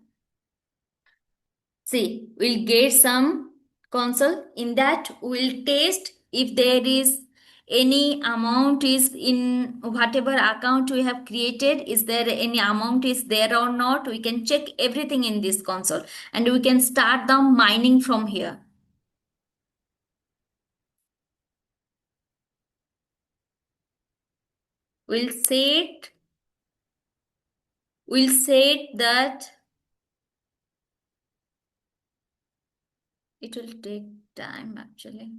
See, we'll get some console. In that, we'll test if there is any amount is in whatever account we have created. Is there any amount is there or not? We can check everything in this console, and we can start the mining from here. We'll set that it will take time actually.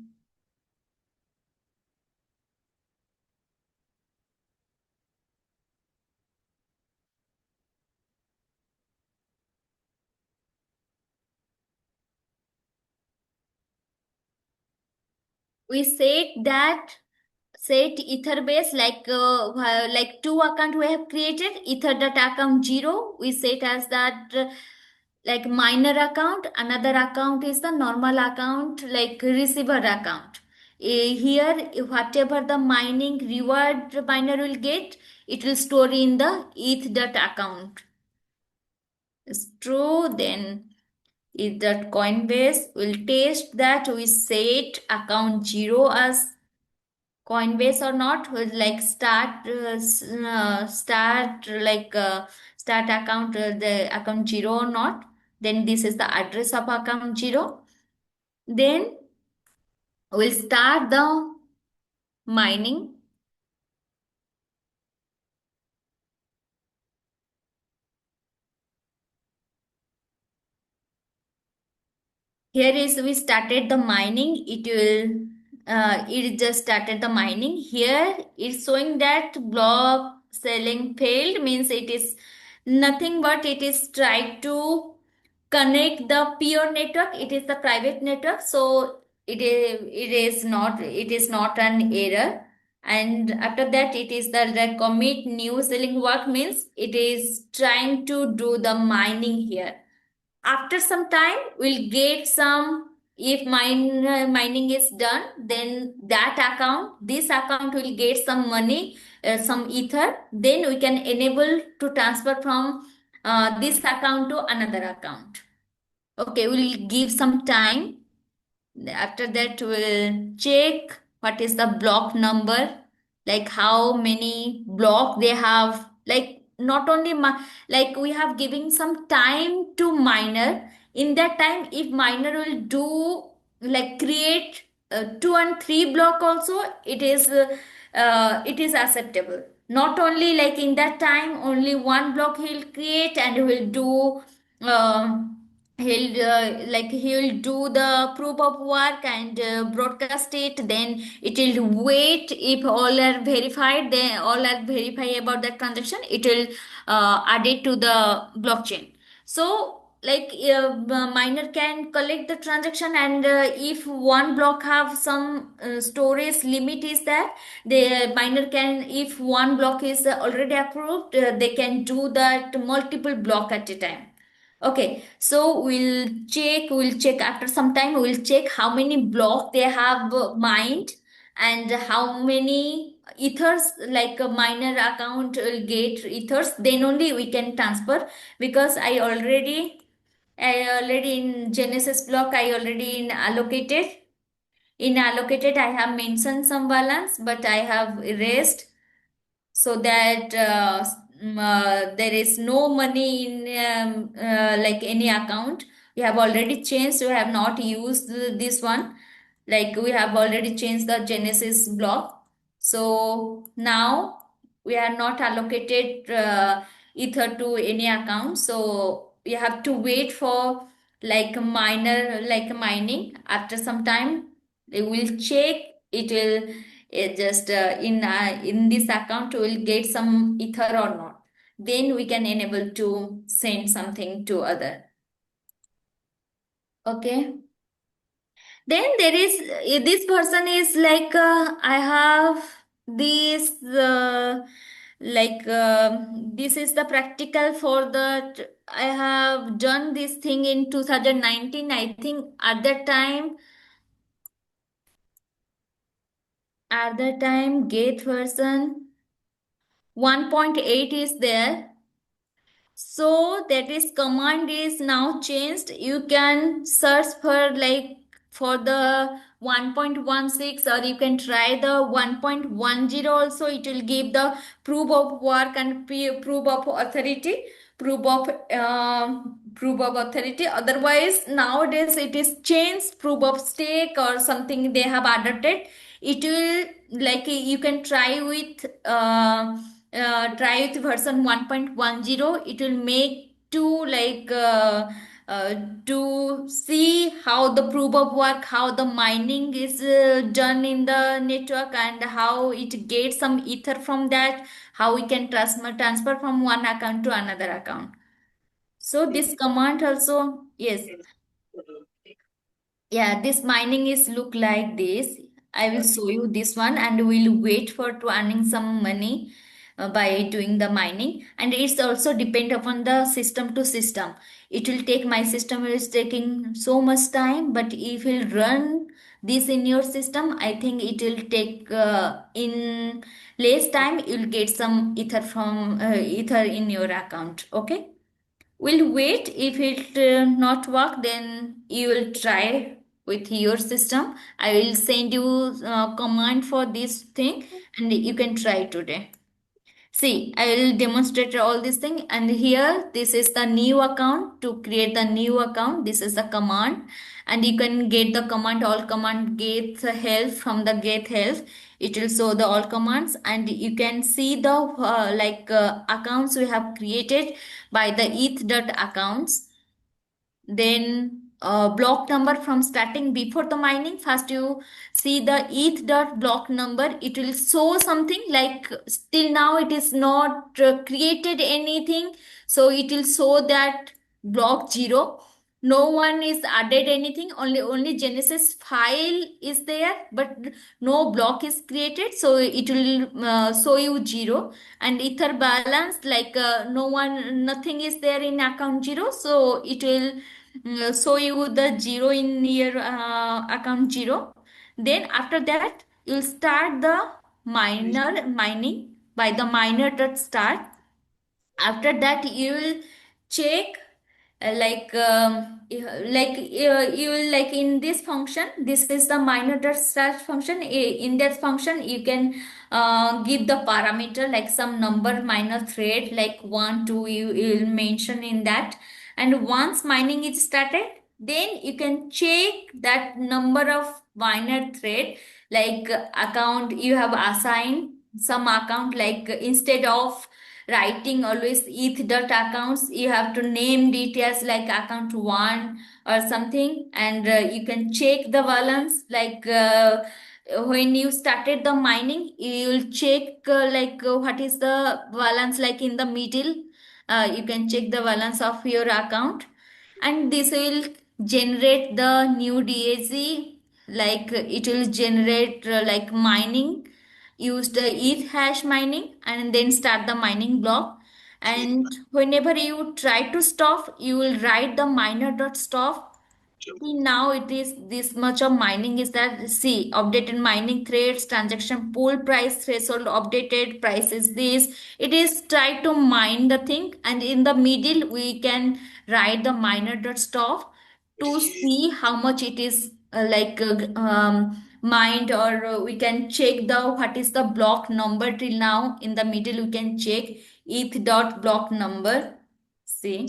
We set ether base like two account we have created, ether data account 0 we set as that like miner account, another account is the normal account like receiver account. Here whatever the mining reward miner will get, it will store in the eth data account. It's true. Then if that Coinbase will test that we set account 0 as Coinbase or not, will like start start account the account 0 or not. Then this is the address of account 0. Then we'll start the mining. Here is we started the mining. It just started the mining. Here it's showing that block selling failed means it is nothing but it is tried to connect the peer network. It is the private network, so it is not an error. And after that it is the commit new selling work means it is trying to do the mining here. After some time we'll get some, if mining is done, then this account will get some money, some ether, then we can enable to transfer from this account to another account. Okay, we'll give some time. After that we'll check what is the block number, like how many block they have, like not only like we have giving some time to miner. In that time if miner will do like create 2 and 3 block also, it is acceptable. Not only like in that time only one block he'll create and he will do he'll do the proof of work and broadcast it. Then it will wait, if all are verified, then all are verified about that transaction, it will add it to the blockchain. So like miner can collect the transaction, and if one block have some storage limit is that the miner can, if one block is already approved, they can do that multiple block at a time. Okay, so we'll check after some time, we'll check how many block they have mined and how many ethers, like a miner account will get ethers, then only we can transfer. Because I already in Genesis block, I already in allocated I have mentioned some balance, but I have erased so that there is no money in like any account. We have already changed, we have not used this one, like we have already changed the Genesis block. So now we are not allocated ether to any account, so we have to wait for like mining. After some time they will check, it will just in this account will get some ether or not. then we can enable to send something to other. Okay, then there is this person is like I have this this is the practical for the I have done this thing in 2019. I think at that time gate version 1.8 is there. So that is command is now changed. You can search for like for the 1.16, or you can try the 1.10 also. It will give the proof of work and proof of authority, proof of authority. Otherwise, nowadays it is changed proof of stake or something they have adopted. It will like you can try with version 1.10. It will make uh, to see how the proof of work, how the mining is done in the network, and how it gets some ether from that, how we can transfer from one account to another account. So this command also, yes, yeah, this mining is look like this. I will show you this one, and we'll wait for to earning some money by doing the mining. And it's also depend upon the system to system. It will take, my system is taking so much time, but if you run this in your system, I think it will take in less time. You'll get some ether from ether in your account. Okay. We'll wait. If it not work, then you will try with your system. I will send you command for this thing, and you can try today. See, I will demonstrate all this thing, and here this is the new account. To create the new account, this is the command, and you can get the command, all command get help from the get help. It will show the all commands, and you can see the accounts we have created by the eth.accounts. Then block number from starting before the mining. First you see the eth.block number. It will show something like still now it is not created anything, so it will show that block 0. No one is added anything, only genesis file is there, but no block is created, so it will show you 0. And ether balance, like nothing is there in account 0, so it will show you the 0 in your account 0. Then after that you'll start the mining by the miner dot start. After that you will check you will like in this function, this is the minor dot start function. In that function you can give the parameter like some number minor thread like 1 2, you will mention in that. And once mining is started, then you can check that number of minor thread, like account you have assigned some account, like instead of writing always eth dot accounts, you have to name details like account 1 or something. And you can check the balance like when you started the mining, you will check what is the balance like in the middle. You can check the balance of your account, and this will generate the new DAG. Like it will generate like mining, use the ETH hash mining, and then start the mining block. And whenever you try to stop, you will write the miner dot stop. See, now it is this much of mining is that, see, updated mining threads, transaction pool price threshold updated, price is this. It is try to mine the thing, and in the middle we can write the miner dot stop to see how much it is mined, or we can check the what is the block number till now. In the middle we can check eth dot block number. See.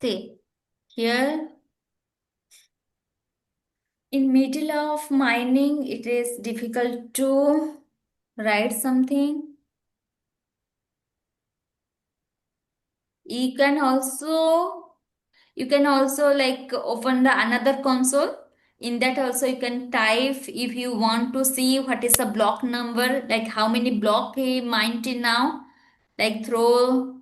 See, here in middle of mining, it is difficult to write something. You can also like open the another console. In that also you can type if you want to see what is the block number, like how many block he mined till now, like through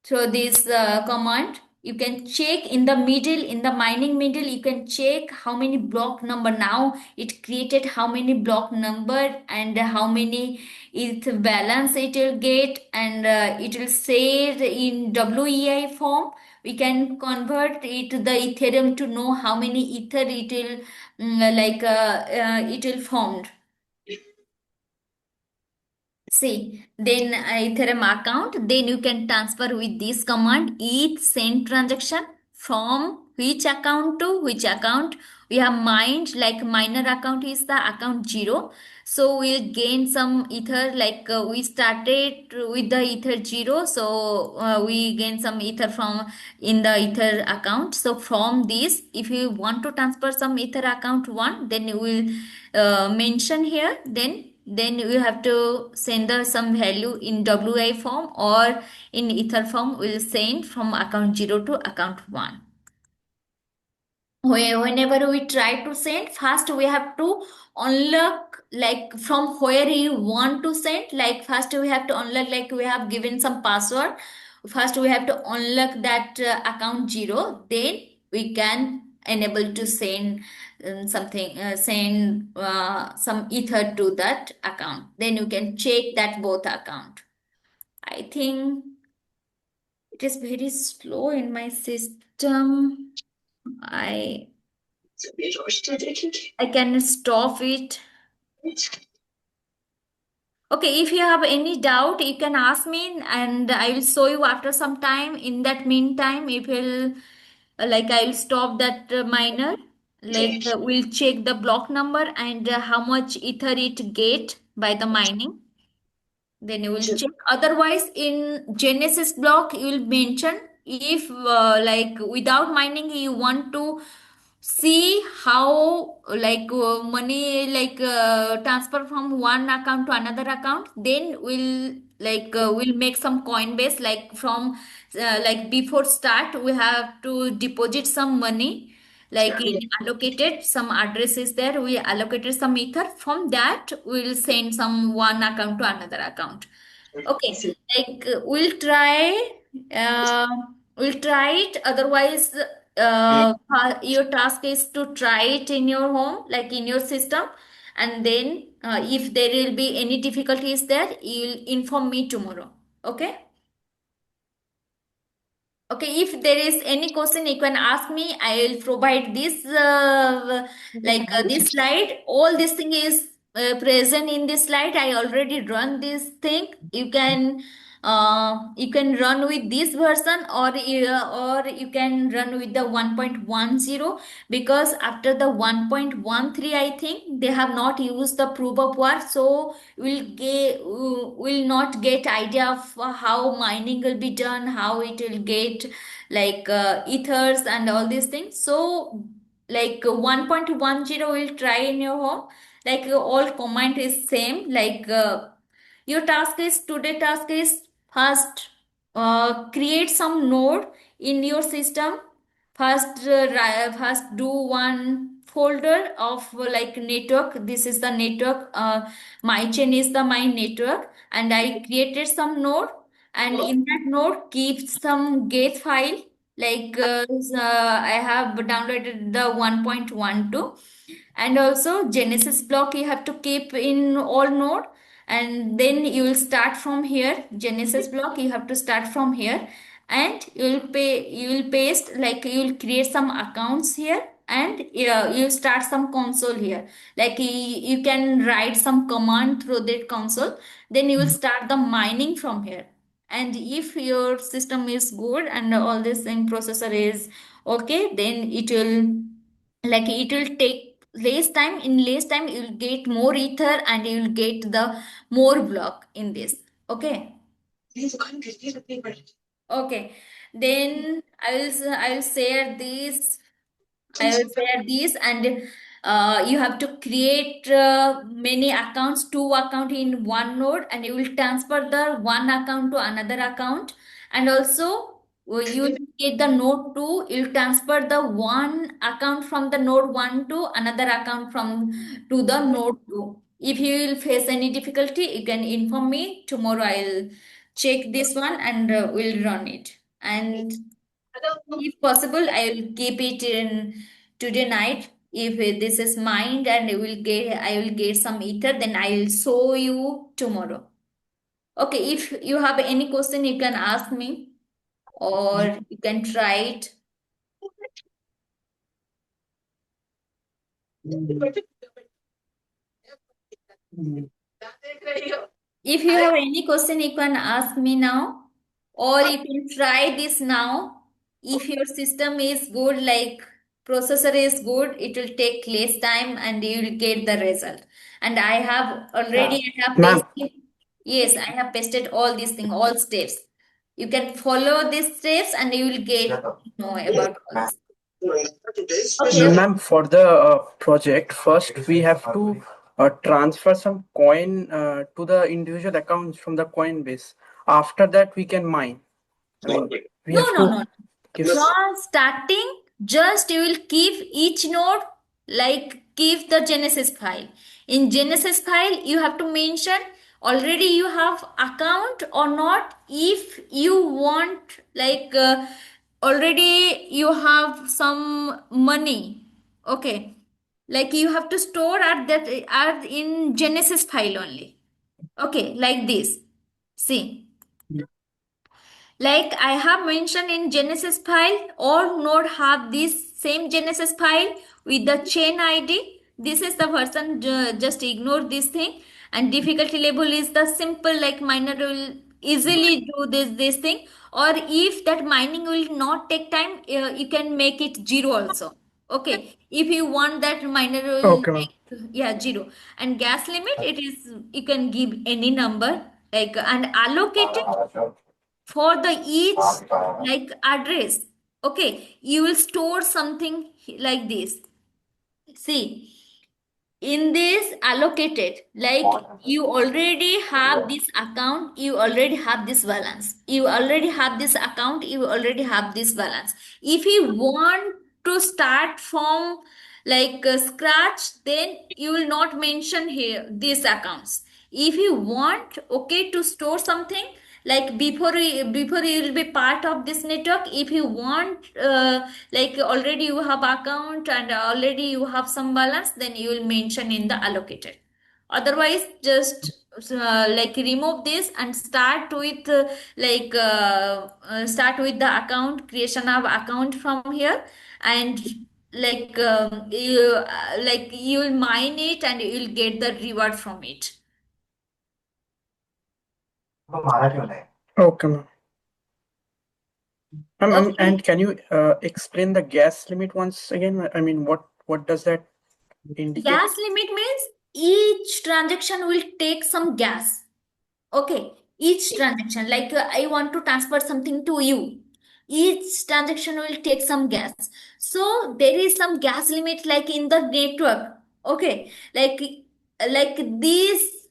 this command. You can check in the middle, in the mining middle, you can check how many block number now it created, how many block number and how many ETH balance it will get, and it will say it in WEI form. We can convert it to the Ethereum to know how many Ether it will it will formed. See, then Ethereum account, then you can transfer with this command each send transaction from which account to which account. We have mined, like miner account is the account 0. So we'll gain some ether, like we started with the ether 0. So we gain some ether from in the ether account. So from this, if you want to transfer some ether account 1, then you will mention here, then you have to send us some value in WI form or in ether form. We'll send from account 0 to account 1. Whenever we try to send, first we have to unlock, like from where you want to send. Like first we have to unlock, like we have given some password. First we have to unlock that account 0, then we can enable to send some ether to that account. Then you can check that both account. I think it is very slow in my system. I can stop it. Okay, if you have any doubt, you can ask me and I will show you after some time. In that meantime, if you'll I will stop that miner. We'll check the block number and how much ether it get by the mining. Then you will check. Otherwise, in Genesis block, you will mention if without mining you want to see how money transfer from one account to another account, then we'll make some Coinbase, like from before start we have to deposit some money, like in allocated some addresses there, we allocated some ether. From that we'll send some one account to another account. Okay, uh, we'll try it. Otherwise, your task is to try it in your home, like in your system, and then if there will be any difficulties there, you'll inform me tomorrow. Okay. Okay, if there is any question, you can ask me. I will provide this, this slide. All this thing is present in this slide. I already run this thing. You can run with this version, or you can run with the 1.10, because after the 1.13, I think they have not used the proof of work. So will not get idea of how mining will be done, how it will get ethers and all these things. So 1.10 will try in your home. All command is same. Your task is first create some node in your system. First do one folder of network. This is the network. My chain is the my network, and I created some node, and in that node keep some get file. I have downloaded the 1.12, and also Genesis block you have to keep in all node, and then you will start from here. Genesis block you have to start from here, and you will paste, you will create some accounts here, and you start some console here. You can write some command through that console, then you will start the mining from here. And if your system is good and all this in processor is okay, then it will take less time. In less time you will get more ether, and you will get the more block in this. Okay. Okay, then I will share this. I will share this, and you have to create many accounts, two account in one node, and you will transfer the one account to another account. And also you will get the node 2, you'll transfer the one account from the node 1 to another account from to the node 2. If you will face any difficulty, you can inform me. Tomorrow I'll check this one and we'll run it. And if possible, I will keep it in today night. If this is mined and I will get some ether, then I will show you tomorrow. Okay, if you have any question, you can ask me or you can try it. If you have any question, you can ask me now, or you can try this now. If your system is good, like processor is good, it will take less time and you will get the result. And I have already I have Ma'am, pasted. Yes, I have pasted all these things, all steps. You can follow these steps and you will get know about all this. Okay. ma'am, for the project, first we have to transfer some coin to the individual accounts from the Coinbase. After that, we can mine. I mean, we No, have no, to no. give. From starting, just you will keep each node like keep the Genesis file. In Genesis file, you have to mention already you have account or not. If you want like already you have some money, okay, like you have to store at that at in Genesis file only. Okay, like this. See. Like I have mentioned in Genesis file, all node have this same Genesis file with the chain ID. This is the version, just ignore this thing. And difficulty level is the simple, like miner will easily do this thing. Or if that mining will not take time, you can make it 0 also. Okay. If you want that miner will Okay, ma'am. make, yeah, 0. And gas limit, it is, you can give any number, like, and allocate it for the each like address. Okay, you will store something like this. See, in this allocated, like you already have this account, you already have this balance, you already have this account, you already have this balance. If you want to start from like scratch, then you will not mention here these accounts. If you want, okay, to store something like before you will be part of this network, if you want like already you have account and already you have some balance, then you will mention in the allocated. Otherwise, just like remove this and start with start with the account creation of account from here. And like you will mine it and you will get the reward from it. Okay, ma'am. Okay. And can you explain the gas limit once again? I mean, what does that indicate? Gas limit means each transaction will take some gas. Okay, each transaction, like I want to transfer something to you. Each transaction will take some gas. So there is some gas limit like in the network. Okay, like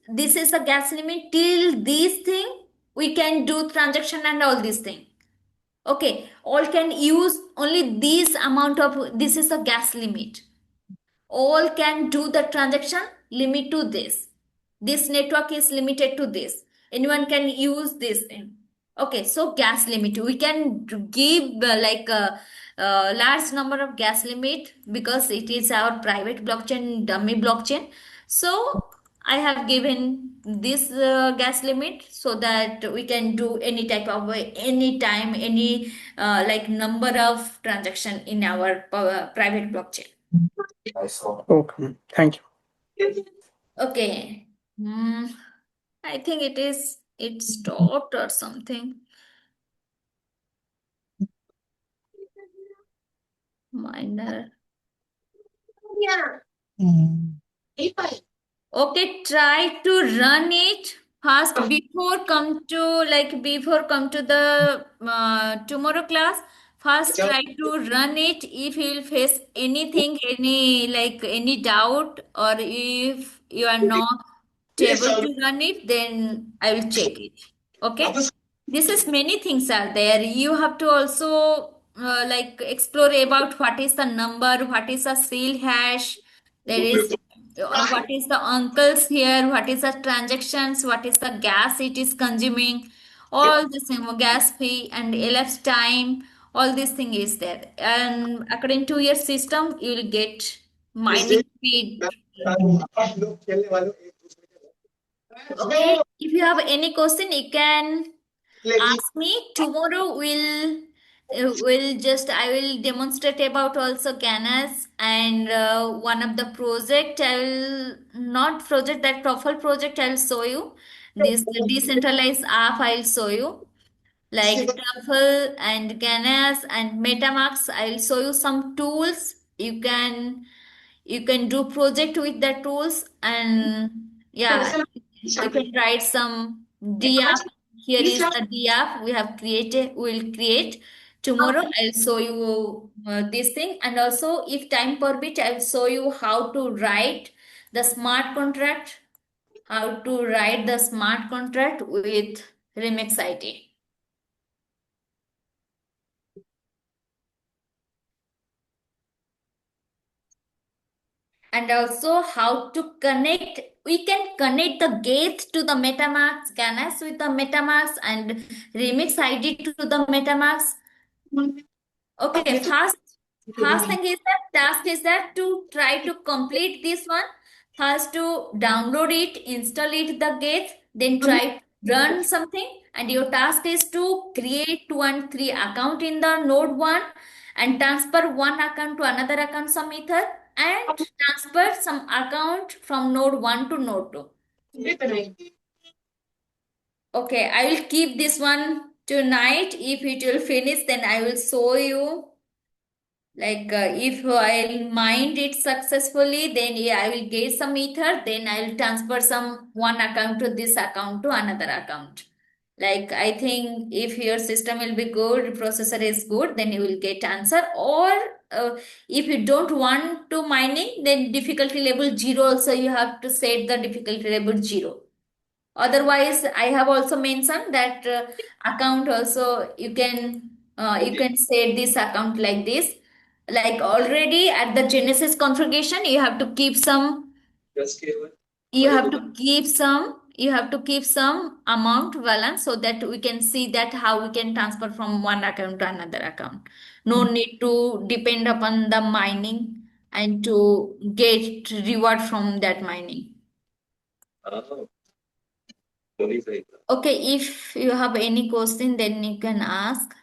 this is a gas limit till this thing we can do transaction and all these thing. Okay, all can use only this amount of, this is a gas limit. All can do the transaction limit to this network is limited to this, anyone can use this thing. Okay, so gas limit we can give like a large number of gas limit because it is our private blockchain, dummy blockchain. So I have given this gas limit so that we can do any type of any time, any like number of transaction in our private blockchain. Okay, thank you. Okay. I think it stopped or something. Minor. Okay, try to run it fast before come to the tomorrow class. First, try to run it. If you will face anything, any doubt, or if you are not able to run it, then I will check it. Okay. This is many things are there. You have to also like explore about what is the number, what is the sale hash, there is what is the uncles here, what is the transactions, what is the gas it is consuming, all this thing, gas fee and elapsed time, all this thing is there. And according to your system, you will get mining speed. Okay, if you have any question, you can ask me. Tomorrow I will demonstrate about also Ganas and one of the project. I will not project that profile project. I will show you this decentralized app. I will show you like Truffle and Ganas and MetaMask. I will show you some tools. You can do project with the tools, and yeah, you can write some DApp. Here is the DApp we have created, we'll create tomorrow. I'll show you this thing, and also if time permit, I'll show you how to write the smart contract, with Remix IT. And also how to connect. We can connect the gate to the MetaMask, Ganas with the MetaMask, and Remix ID to the MetaMask. Okay, first thing is that task is that to try to complete this one. First to download it, install it the gate, then try to run something, and your task is to create 2 and 3 account in the node 1 and transfer one account to another account some ether and transfer some account from node 1 to node 2. Okay, I will keep this one tonight. If it will finish, then I will show you. Like if I'll mind it successfully, then yeah, I will get some ether. Then I will transfer some one account to this account to another account. Like I think if your system will be good, processor is good, then you will get answer. Or if you don't want to mining, then difficulty level 0 also you have to set the difficulty level 0. Otherwise, I have also mentioned that account also you can set this account like this. Like already at the Genesis configuration, you have to keep some amount balance so that we can see that how we can transfer from one account to another account. No need to depend upon the mining and to get reward from that mining. Okay, if you have any question, then you can ask.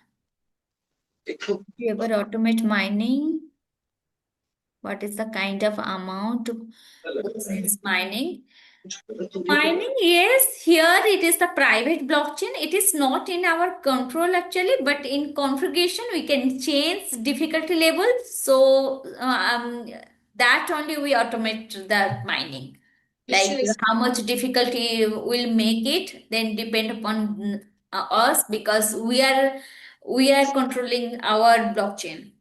Do you ever automate mining? What is the kind of amount is mining? Mining, yes, here it is the private blockchain. It is not in our control actually, but in configuration we can change difficulty level. So that only we automate that mining. Like how much difficulty will make it, then depend upon us because we are controlling our blockchain.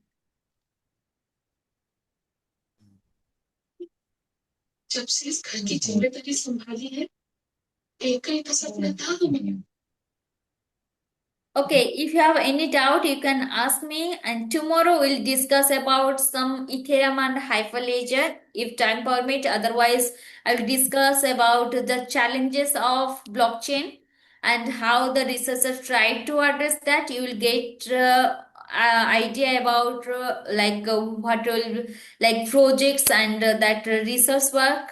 जब से इस घर की जिम्मेदारी संभाली है एक ही तो सपना था हमें Okay, if you have any doubt, you can ask me, and tomorrow we'll discuss about some Ethereum and Hyperledger if time permit. Otherwise, I'll discuss about the challenges of blockchain and how the researchers try to address that. You will get idea about what will like projects and that research work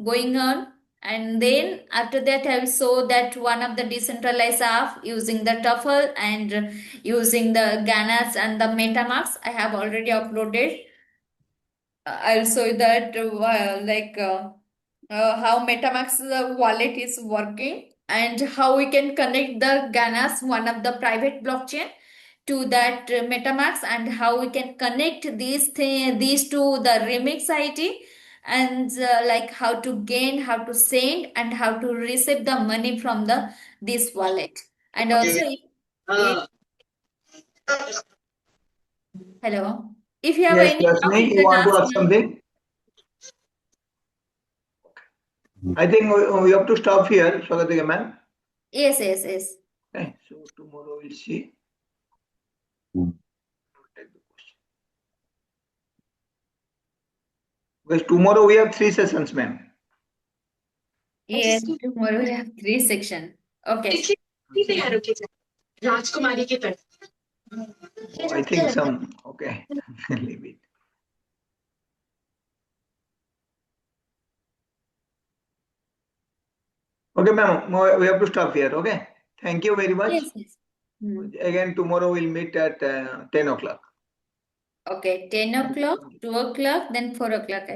going on. And then after that, I will show that one of the decentralized app using the Truffle and using the Ganas and the MetaMask. I have already uploaded. I'll show you that how MetaMask wallet is working and how we can connect the Ganas, one of the private blockchain, to that MetaMask, and how we can connect these to the Remix ID, and like how to gain, how to send, and how to receive the money from this wallet. And also, hello, if you have Yes, any doubt, Yasmin, you you can want to ask ask me. something? I think we have to stop here, Swagatika ma'am. Yes. Okay, so tomorrow we'll see. Take the question. Because tomorrow we have 3 sessions, ma'am. Yes, tomorrow we have 3 sections. Okay. देखिए रुकिए राजकुमारी की तरफ Oh, I think some, okay, leave it. Okay, ma'am, we have to stop here, okay? Thank you very much. Yes, yes. Again, tomorrow we'll meet at 10 o'clock. Okay, 10 o'clock, 2 o'clock, then 4 o'clock.